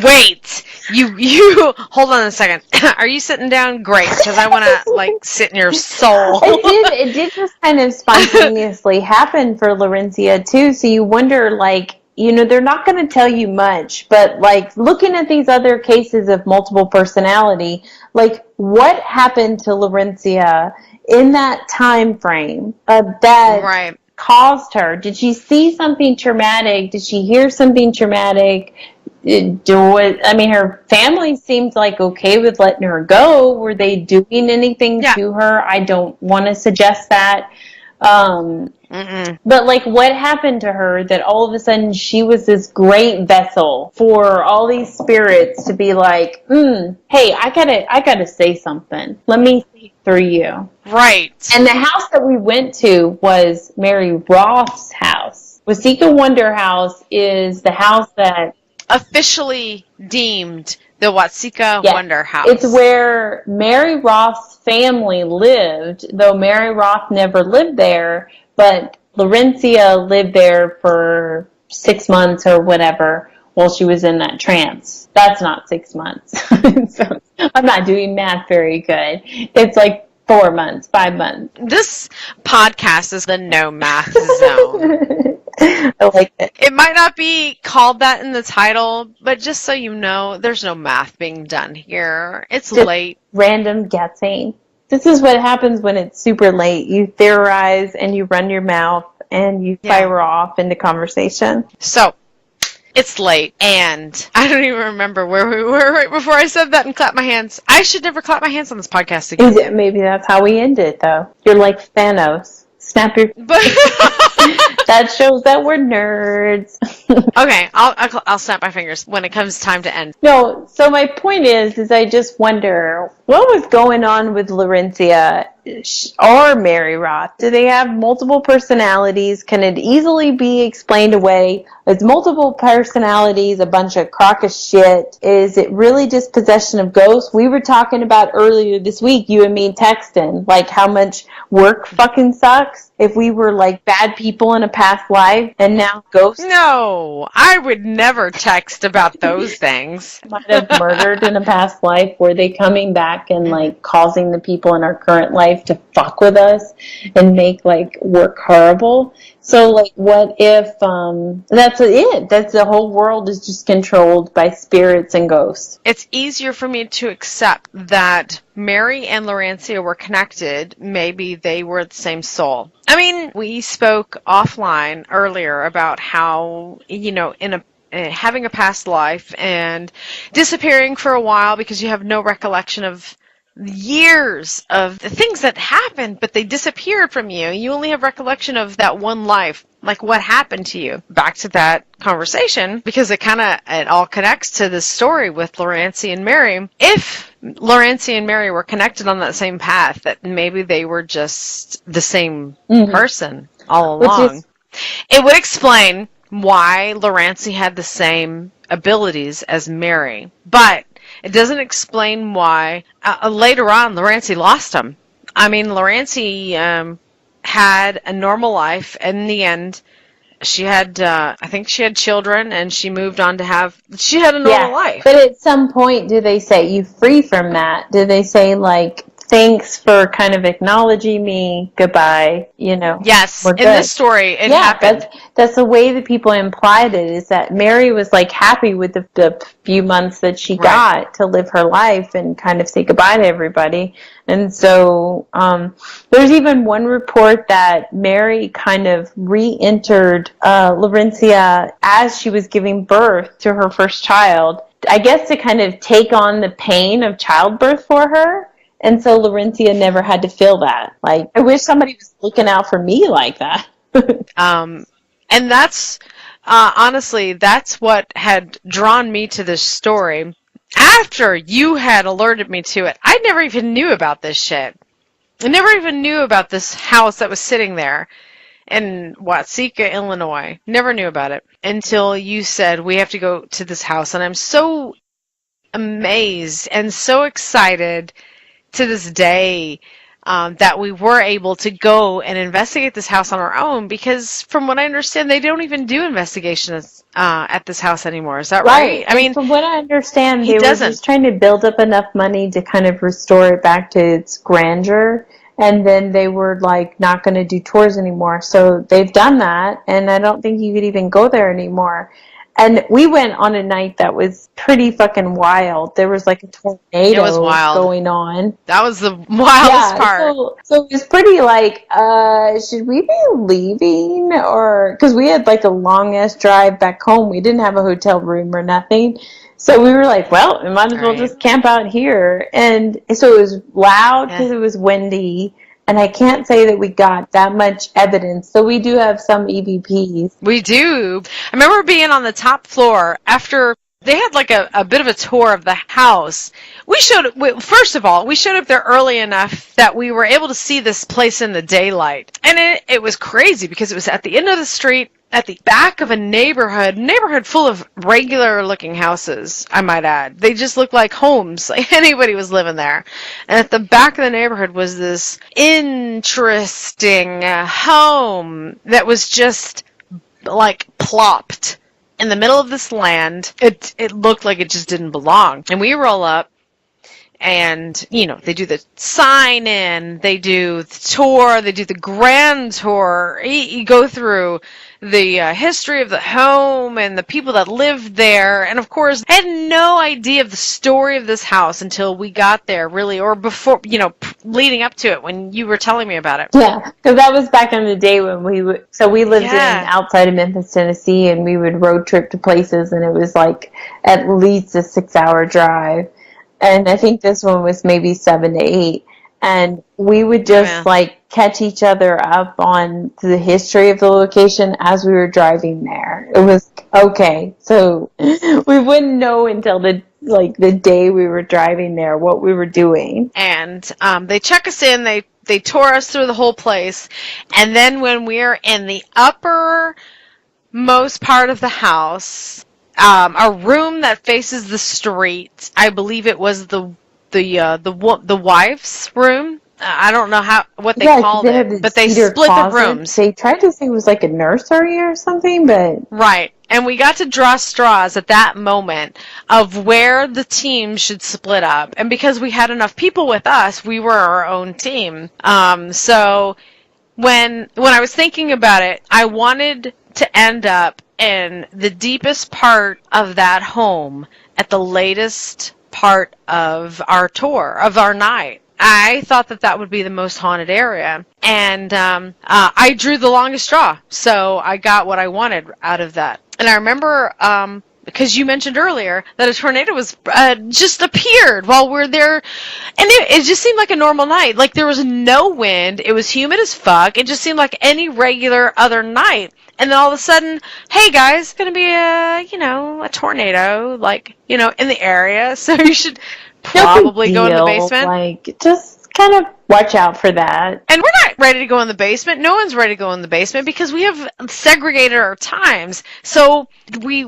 wait, you, hold on a second. Are you sitting down? Great, because I want to, like, sit in your soul. It did just kind of spontaneously happen for Laurencia, too, so you wonder, like, they're not going to tell you much, but, like, looking at these other cases of multiple personality, like, what happened to Laurencia in that time frame that caused her? Did she see something traumatic? Did she hear something traumatic? Her family seemed like okay with letting her go. Were they doing anything to her? I don't want to suggest that. But like, what happened to her that all of a sudden she was this great vessel for all these spirits to be like, hey, I gotta say something. Let me see through you. Right. And the house that we went to was Mary Roth's house. Wasika Wonder House is the house that officially deemed the Watsika Wonder House. It's where Mary Roth's family lived, though Mary Roth never lived there, but Laurencia lived there for 6 months or whatever while she was in that trance. That's not 6 months. So I'm not doing math very good. It's like 4 months, 5 months. This podcast is the no math zone. I like it. It might not be called that in the title, but just so you know, there's no math being done here. It's just late. Random guessing. This is what happens when it's super late. You theorize and you run your mouth and you fire off into conversation. So, it's late, and I don't even remember where we were right before I said that and clapped my hands. I should never clap my hands on this podcast again. Maybe that's how we end it, though. You're like Thanos. Snap your... That shows that we're nerds. Okay, I'll snap my fingers when it comes time to end. No, so my point is I just wonder, what was going on with Laurencia or Mary Roth? Do they have multiple personalities? Can it easily be explained away? Is multiple personalities a bunch of crock of shit? Is it really just possession of ghosts? We were talking about earlier this week, you and me texting, like how much work fucking sucks if we were like bad people in a past life and now ghosts. No, I would never text about those things. Might have murdered in a past life. Were they coming back and like causing the people in our current life to fuck with us and make like work horrible? So like, what if that's it? That's the whole world is just controlled by spirits and ghosts. It's easier for me to accept that Mary and Laurencia were connected. Maybe they were the same soul. I mean, we spoke offline earlier about how, you know, having a past life and disappearing for a while because you have no recollection of years of the things that happened, but they disappeared from you. You only have recollection of that one life, like what happened to you. Back to that conversation, because it all connects to this story with Laurencia and Mary. If Laurencia and Mary were connected on that same path, that maybe they were just the same person all along. It would explain why Laurencia had the same abilities as Mary, but it doesn't explain why later on Laurencia lost him. I mean, Laurencia had a normal life, and in the end, she had, I think she had children, and she moved on to she had a normal life. But at some point, do they say, you free from that? Do they say, like, thanks for kind of acknowledging me, goodbye, you know? Yes, in this story, it happened. That's the way that people implied it, is that Mary was, like, happy with the few months that she got to live her life and kind of say goodbye to everybody. And so there's even one report that Mary kind of re-entered Laurencia as she was giving birth to her first child, I guess to kind of take on the pain of childbirth for her. And so Laurencia never had to feel that. Like, I wish somebody was looking out for me like that. And that's, honestly, that's what had drawn me to this story. After you had alerted me to it, I never even knew about this shit. I never even knew about this house that was sitting there in Watsika, Illinois. Never knew about it until you said, we have to go to this house. And I'm so amazed and so excited to this day that we were able to go and investigate this house on our own, because from what I understand, they don't even do investigations at this house anymore. Is that right? I mean, from what I understand, they were just trying to build up enough money to kind of restore it back to its grandeur, and then they were like not going to do tours anymore. So they've done that, and I don't think you could even go there anymore. And we went on a night that was pretty fucking wild. There was like a tornado going on. That was the wildest part. So it was pretty like, should we be leaving? Or, because we had like a long-ass drive back home. We didn't have a hotel room or nothing. So we were like, well, we might as well just camp out here. And so it was loud because it was windy. And I can't say that we got that much evidence. So we do have some EVPs. We do. I remember being on the top floor after they had like a bit of a tour of the house. First of all, we showed up there early enough that we were able to see this place in the daylight. And it was crazy because it was at the end of the street, at the back of a neighborhood full of regular looking houses, I might add. They just looked like homes, like anybody was living there. And at the back of the neighborhood was this interesting home that was just like plopped in the middle of this land. It looked like it just didn't belong. And we roll up, and, you know, they do the sign-in, they do the tour, they do the grand tour. You go through the history of the home and the people that lived there. And, of course, I had no idea of the story of this house until we got there, really, or before, you know, leading up to it when you were telling me about it. Yeah, because that was back in the day when we lived in outside of Memphis, Tennessee, and we would road trip to places, and it was like at least a 6-hour drive. And I think this one was maybe 7 to 8. And we would just like catch each other up on the history of the location as we were driving there. It was okay. So we wouldn't know until the day we were driving there what we were doing. And they check us in. They tore us through the whole place. And then when we're in the uppermost part of the house, a room that faces the street. I believe it was the wife's room. I don't know what they called it, but they split the rooms. They tried to say it was like a nursery or something, but right. And we got to draw straws at that moment of where the team should split up. And because we had enough people with us, we were our own team. So when I was thinking about it, I wanted to end up in the deepest part of that home at the latest part of our tour, of our night. I thought that would be the most haunted area. And I drew the longest straw, so I got what I wanted out of that. And I remember, because you mentioned earlier that a tornado was just appeared while we're there, and it just seemed like a normal night. Like there was no wind, it was humid as fuck, it just seemed like any regular other night. And then all of a sudden, hey guys, going to be a tornado, like, in the area, so you should probably go in the basement. Like, just kind of watch out for that. And we're not ready to go in the basement. No one's ready to go in the basement because we have segregated our times. So we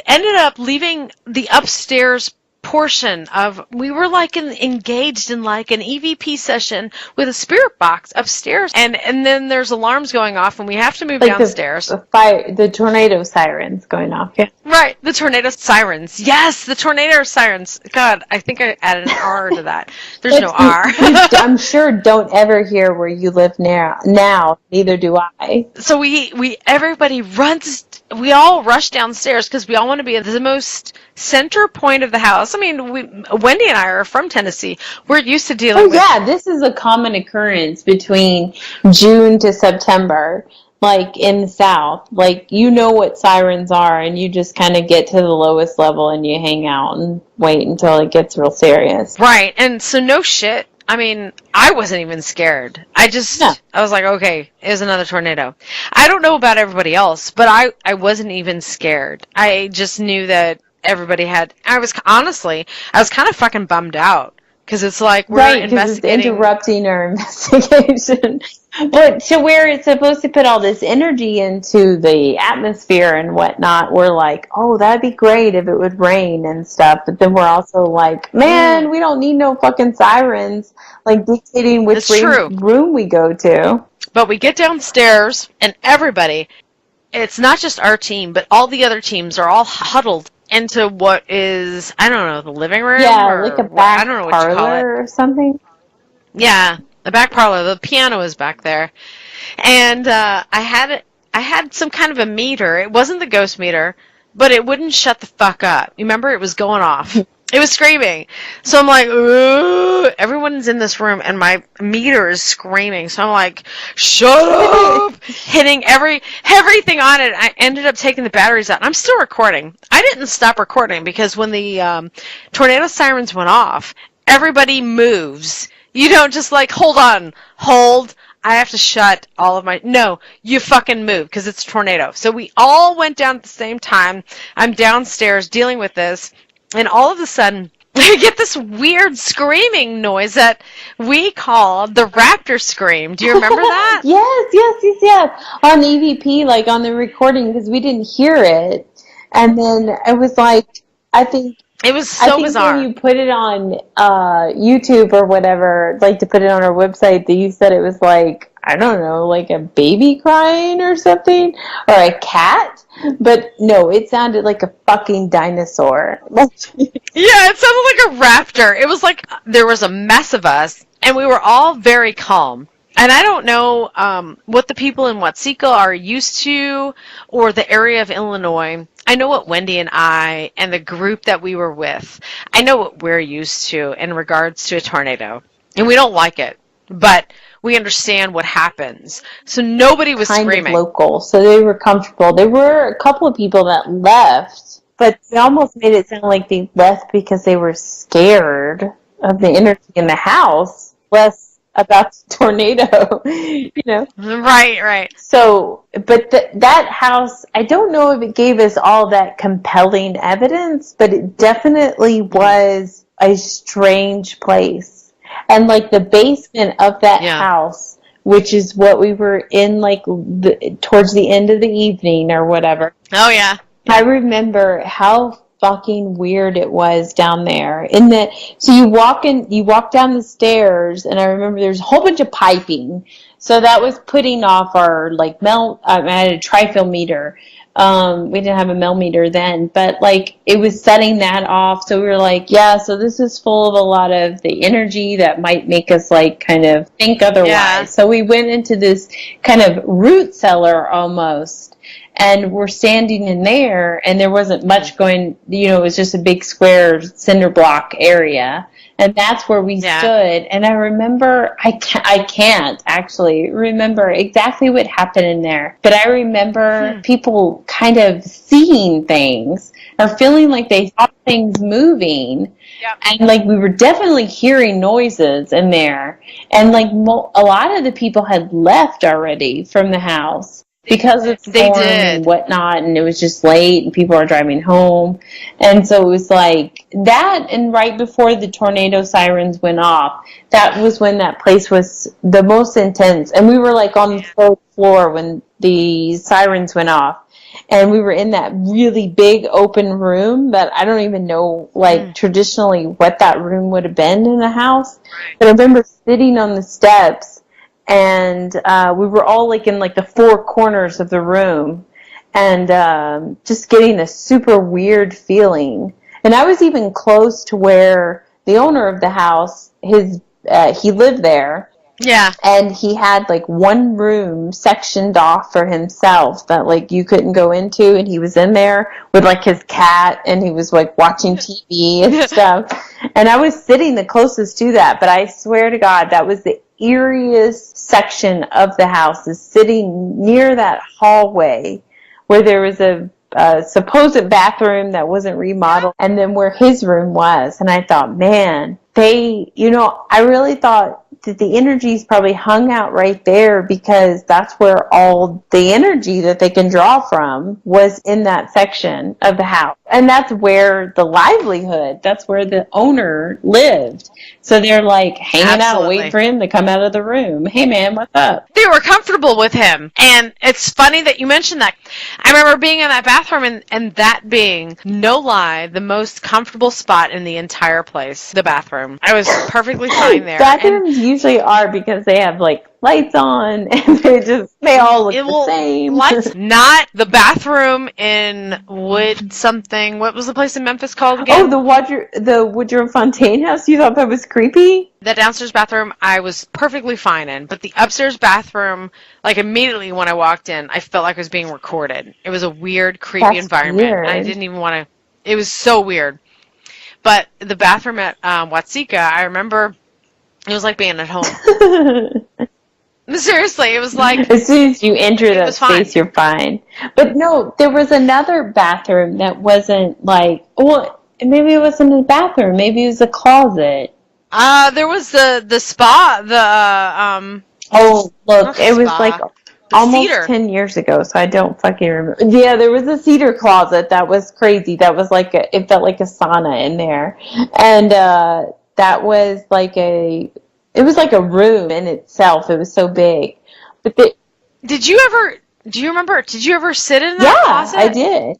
ended up leaving the upstairs portion of, we were like engaged in like an EVP session with a spirit box upstairs, and then there's alarms going off and we have to move like downstairs. The tornado sirens going off. Yeah. Right, the tornado sirens. Yes, the tornado sirens. God, I think I added an R to that. There's no R. I'm sure don't ever hear where you live now. Neither do I. So everybody runs. We all rush downstairs because we all want to be at the most center point of the house. I mean, Wendy and I are from Tennessee. We're used to dealing with... yeah, this is a common occurrence between June to September, like in the South. Like, you know what sirens are, and you just kind of get to the lowest level and you hang out and wait until it gets real serious. Right, and so no shit. I mean, I wasn't even scared. I was like, okay, it's another tornado. I don't know about everybody else, but I wasn't even scared. I just knew that everybody had... I was kind of fucking bummed out. Because it's like we're investigating... It's interrupting our investigation. But to where it's supposed to put all this energy into the atmosphere and whatnot, we're like, oh, that'd be great if it would rain and stuff. But then we're also like, man, we don't need no fucking sirens, like dictating which room we go to. But we get downstairs, and everybody, it's not just our team, but all the other teams are all huddled into what is, I don't know, the living room? Yeah, like a back parlor or something. Yeah, the back parlor. The piano is back there. And I had some kind of a meter. It wasn't the ghost meter, but it wouldn't shut the fuck up. You remember? It was going off. It was screaming. So I'm like, ooh, everyone's in this room, and my meter is screaming. So I'm like, shut up! Hitting everything on it. I ended up taking the batteries out. And I'm still recording. I didn't stop recording because when the tornado sirens went off, everybody moves. You don't just like, hold. I have to shut all of my, no, you fucking move because it's a tornado. So we all went down at the same time. I'm downstairs dealing with this, and all of a sudden, I get this weird screaming noise that we called the raptor scream. Do you remember that? Yes. On EVP, like on the recording, because we didn't hear it. And then it was like, it was so bizarre. When you put it on YouTube or whatever, like to put it on our website, that you said it was like, I don't know, like a baby crying or something, or a cat. But no, it sounded like a fucking dinosaur. Yeah, it sounded like a raptor. It was like there was a mess of us, and we were all very calm. And I don't know what the people in Watseka are used to, or the area of Illinois. I know what Wendy and I and the group that we were with, I know what we're used to in regards to a tornado. And we don't like it, but we understand what happens. So nobody was screaming. Kind of local, so they were comfortable. There were a couple of people that left, but they almost made it sound like they left because they were scared of the energy in the house, less about the tornado, you know. Right. So, but that house, I don't know if it gave us all that compelling evidence, but it definitely was a strange place. And like the basement of that house, which is what we were in, like towards the end of the evening or whatever. Oh yeah. I remember how fucking weird it was down there. So you walk down the stairs, and I remember there's a whole bunch of piping. So that was putting off our like I had a trifil meter. We didn't have a millimeter then, but like it was setting that off. So we were like, yeah, so this is full of a lot of the energy that might make us like kind of think otherwise. Yeah. So we went into this kind of root cellar almost. And we're standing in there, and there wasn't much going, you know, it was just a big square cinder block area. And that's where we stood. And I remember, I can't actually remember exactly what happened in there. But I remember people kind of seeing things or feeling like they saw things moving. Yep. And like we were definitely hearing noises in there. And like a lot of the people had left already from the house. Because of storm and whatnot, and it was just late, and people are driving home. And so it was like that, and right before the tornado sirens went off, that was when that place was the most intense. And we were like on the third floor when the sirens went off. And we were in that really big open room that I don't even know, like, traditionally what that room would have been in a house. But I remember sitting on the steps, and we were all like in like the four corners of the room, and just getting a super weird feeling. And I was even close to where the owner of the house, he lived there. Yeah. And he had like one room sectioned off for himself that like you couldn't go into, and he was in there with like his cat, and he was like watching TV and stuff. And I was sitting the closest to that, but I swear to God, that was the eeriest section of the house, is sitting near that hallway where there was a supposed bathroom that wasn't remodeled, and then where his room was. And I thought, man, I really thought that the energies probably hung out right there, because that's where all the energy that they can draw from was in that section of the house. And that's where that's where the owner lived. So they're like hanging out, waiting for him to come out of the room. Hey man, what's up? They were comfortable with him. And it's funny that you mentioned that. I remember being in that bathroom and that being, no lie, the most comfortable spot in the entire place, the bathroom. I was perfectly fine there. Bathrooms usually are, because they have like lights on, and they all look the same. Not the bathroom in Wood something. What was the place in Memphis called again? Oh, the Woodrow Fontaine house? You thought that was creepy? The downstairs bathroom I was perfectly fine in, but the upstairs bathroom, like immediately when I walked in, I felt like I was being recorded. It was a weird, creepy environment. Weird. I didn't even want to. It was so weird. But the bathroom at Watseka, I remember it was like being at home. Seriously, it was like, as soon as you enter that space, you're fine. But no, there was another bathroom that wasn't like, well, maybe it wasn't a bathroom. Maybe it was a closet. There was the spa, Oh, look, not it was spa, like the almost cedar. 10 years ago, so I don't fucking remember. Yeah, there was a cedar closet that was crazy. That was like it felt like a sauna in there. And that was like it was like a room in itself. It was so big. But Did you ever? Do you remember? Did you ever sit in that yeah, closet? I did.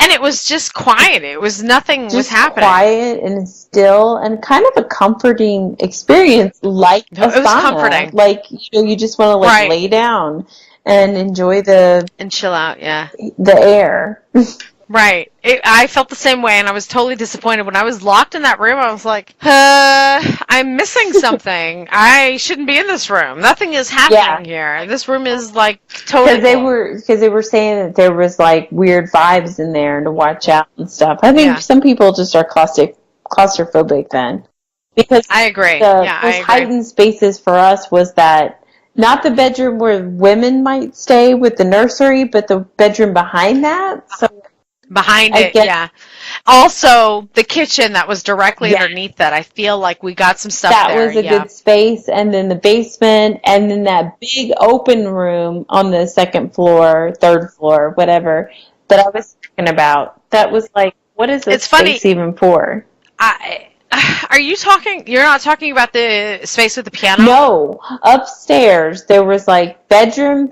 And it was just quiet. It was nothing was Just happening. quiet and still and kind of a comforting experience, like a It was sauna. comforting. Like, you just want to like Right. lay down and enjoy the And chill out, yeah. air. Right. I felt the same way, and I was totally disappointed. When I was locked in that room, I was like, I'm missing something. I shouldn't be in this room. Nothing is happening here. This room is, like, totally Because they were saying that there was like weird vibes in there and to watch out and stuff. I think some people just are claustrophobic then. Because I agree. Those I agree. heightened spaces for us was that not the bedroom where women might stay with the nursery, but the bedroom behind that. So behind it, yeah. Also, the kitchen that was directly underneath that. I feel like we got some stuff there. That was a good space. And then the basement, and then that big open room on the second floor, third floor, whatever, that I was talking about. That was like, what is this space even for? Are you talking, you're not talking about the space with the piano? No. Upstairs, there was like bedroom,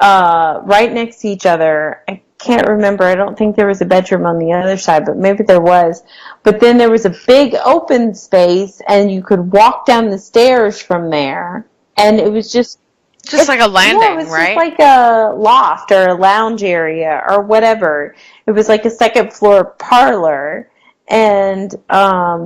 right next to each other. I can't remember. I don't think there was a bedroom on the other side, but maybe there was. But then there was a big open space, and you could walk down the stairs from there. And it was just like a landing, it was right? Just like a loft or a lounge area or whatever. It was like a second floor parlor. And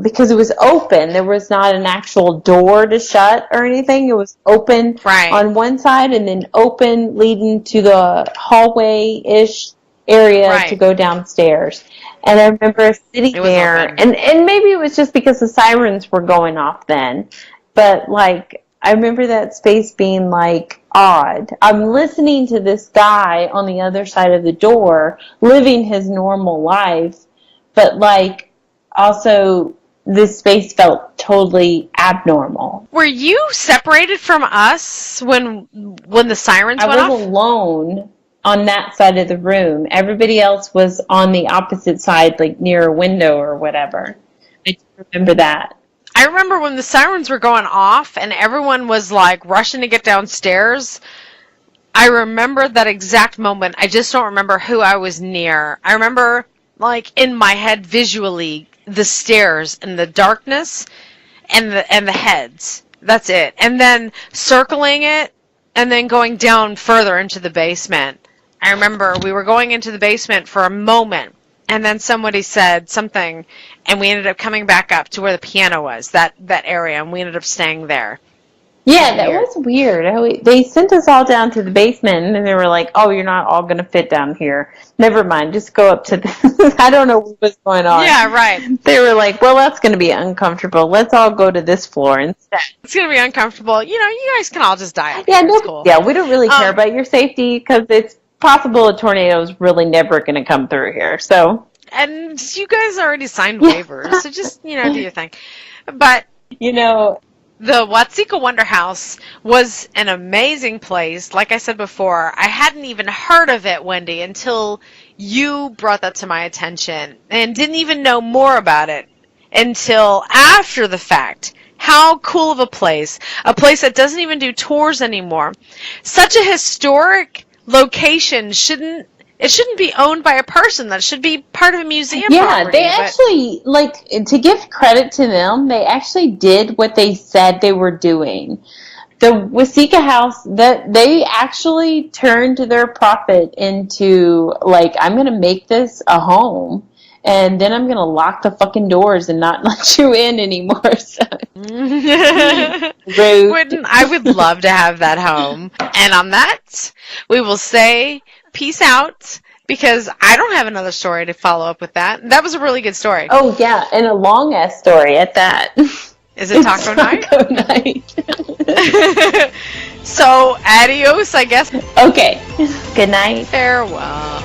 because it was open, there was not an actual door to shut or anything. It was open on one side and then open leading to the hallway-ish area to go downstairs. And I remember sitting there, and maybe it was just because the sirens were going off then, but like I remember that space being like odd. I'm listening to this guy on the other side of the door living his normal life, but like also this space felt totally abnormal. Were you separated from us when the sirens went off? I was alone on that side of the room. Everybody else was on the opposite side, like near a window or whatever. I do remember that. I remember when the sirens were going off and everyone was like rushing to get downstairs. I remember that exact moment. I just don't remember who I was near. I remember, like, in my head visually, the stairs and the darkness and the heads. That's it. And then circling it and then going down further into the basement. I remember we were going into the basement for a moment, and then somebody said something, and we ended up coming back up to where the piano was, that area, and we ended up staying there. Yeah, that was weird. They sent us all down to the basement, and then they were like, oh, you're not all going to fit down here. Never mind, just go up to the... I don't know what was going on. Yeah, right. They were like, well, that's going to be uncomfortable. Let's all go to this floor instead. It's going to be uncomfortable. You know, you guys can all just die. Yeah, cool. Yeah, we don't really care about your safety, because it's possible a tornado is really never going to come through here, so... And you guys already signed waivers, so just, do your thing. But... The Watsika Wonder House was an amazing place. Like I said before, I hadn't even heard of it, Wendy, until you brought that to my attention, and didn't even know more about it until after the fact. How cool of a place that doesn't even do tours anymore. Such a historic location shouldn't be owned by a person. That should be part of a museum. Yeah, they actually, to give credit to them, they actually did what they said they were doing. The Watsika House, that they actually turned their profit into, I'm going to make this a home, and then I'm going to lock the fucking doors and not let you in anymore. So. Rude. I would love to have that home. And on that, we will say... peace out, because I don't have another story to follow up with that. That was a really good story. Oh, yeah, and a long-ass story at that. Is it taco night? Taco night. So, adios, I guess. Okay. Good night. Farewell.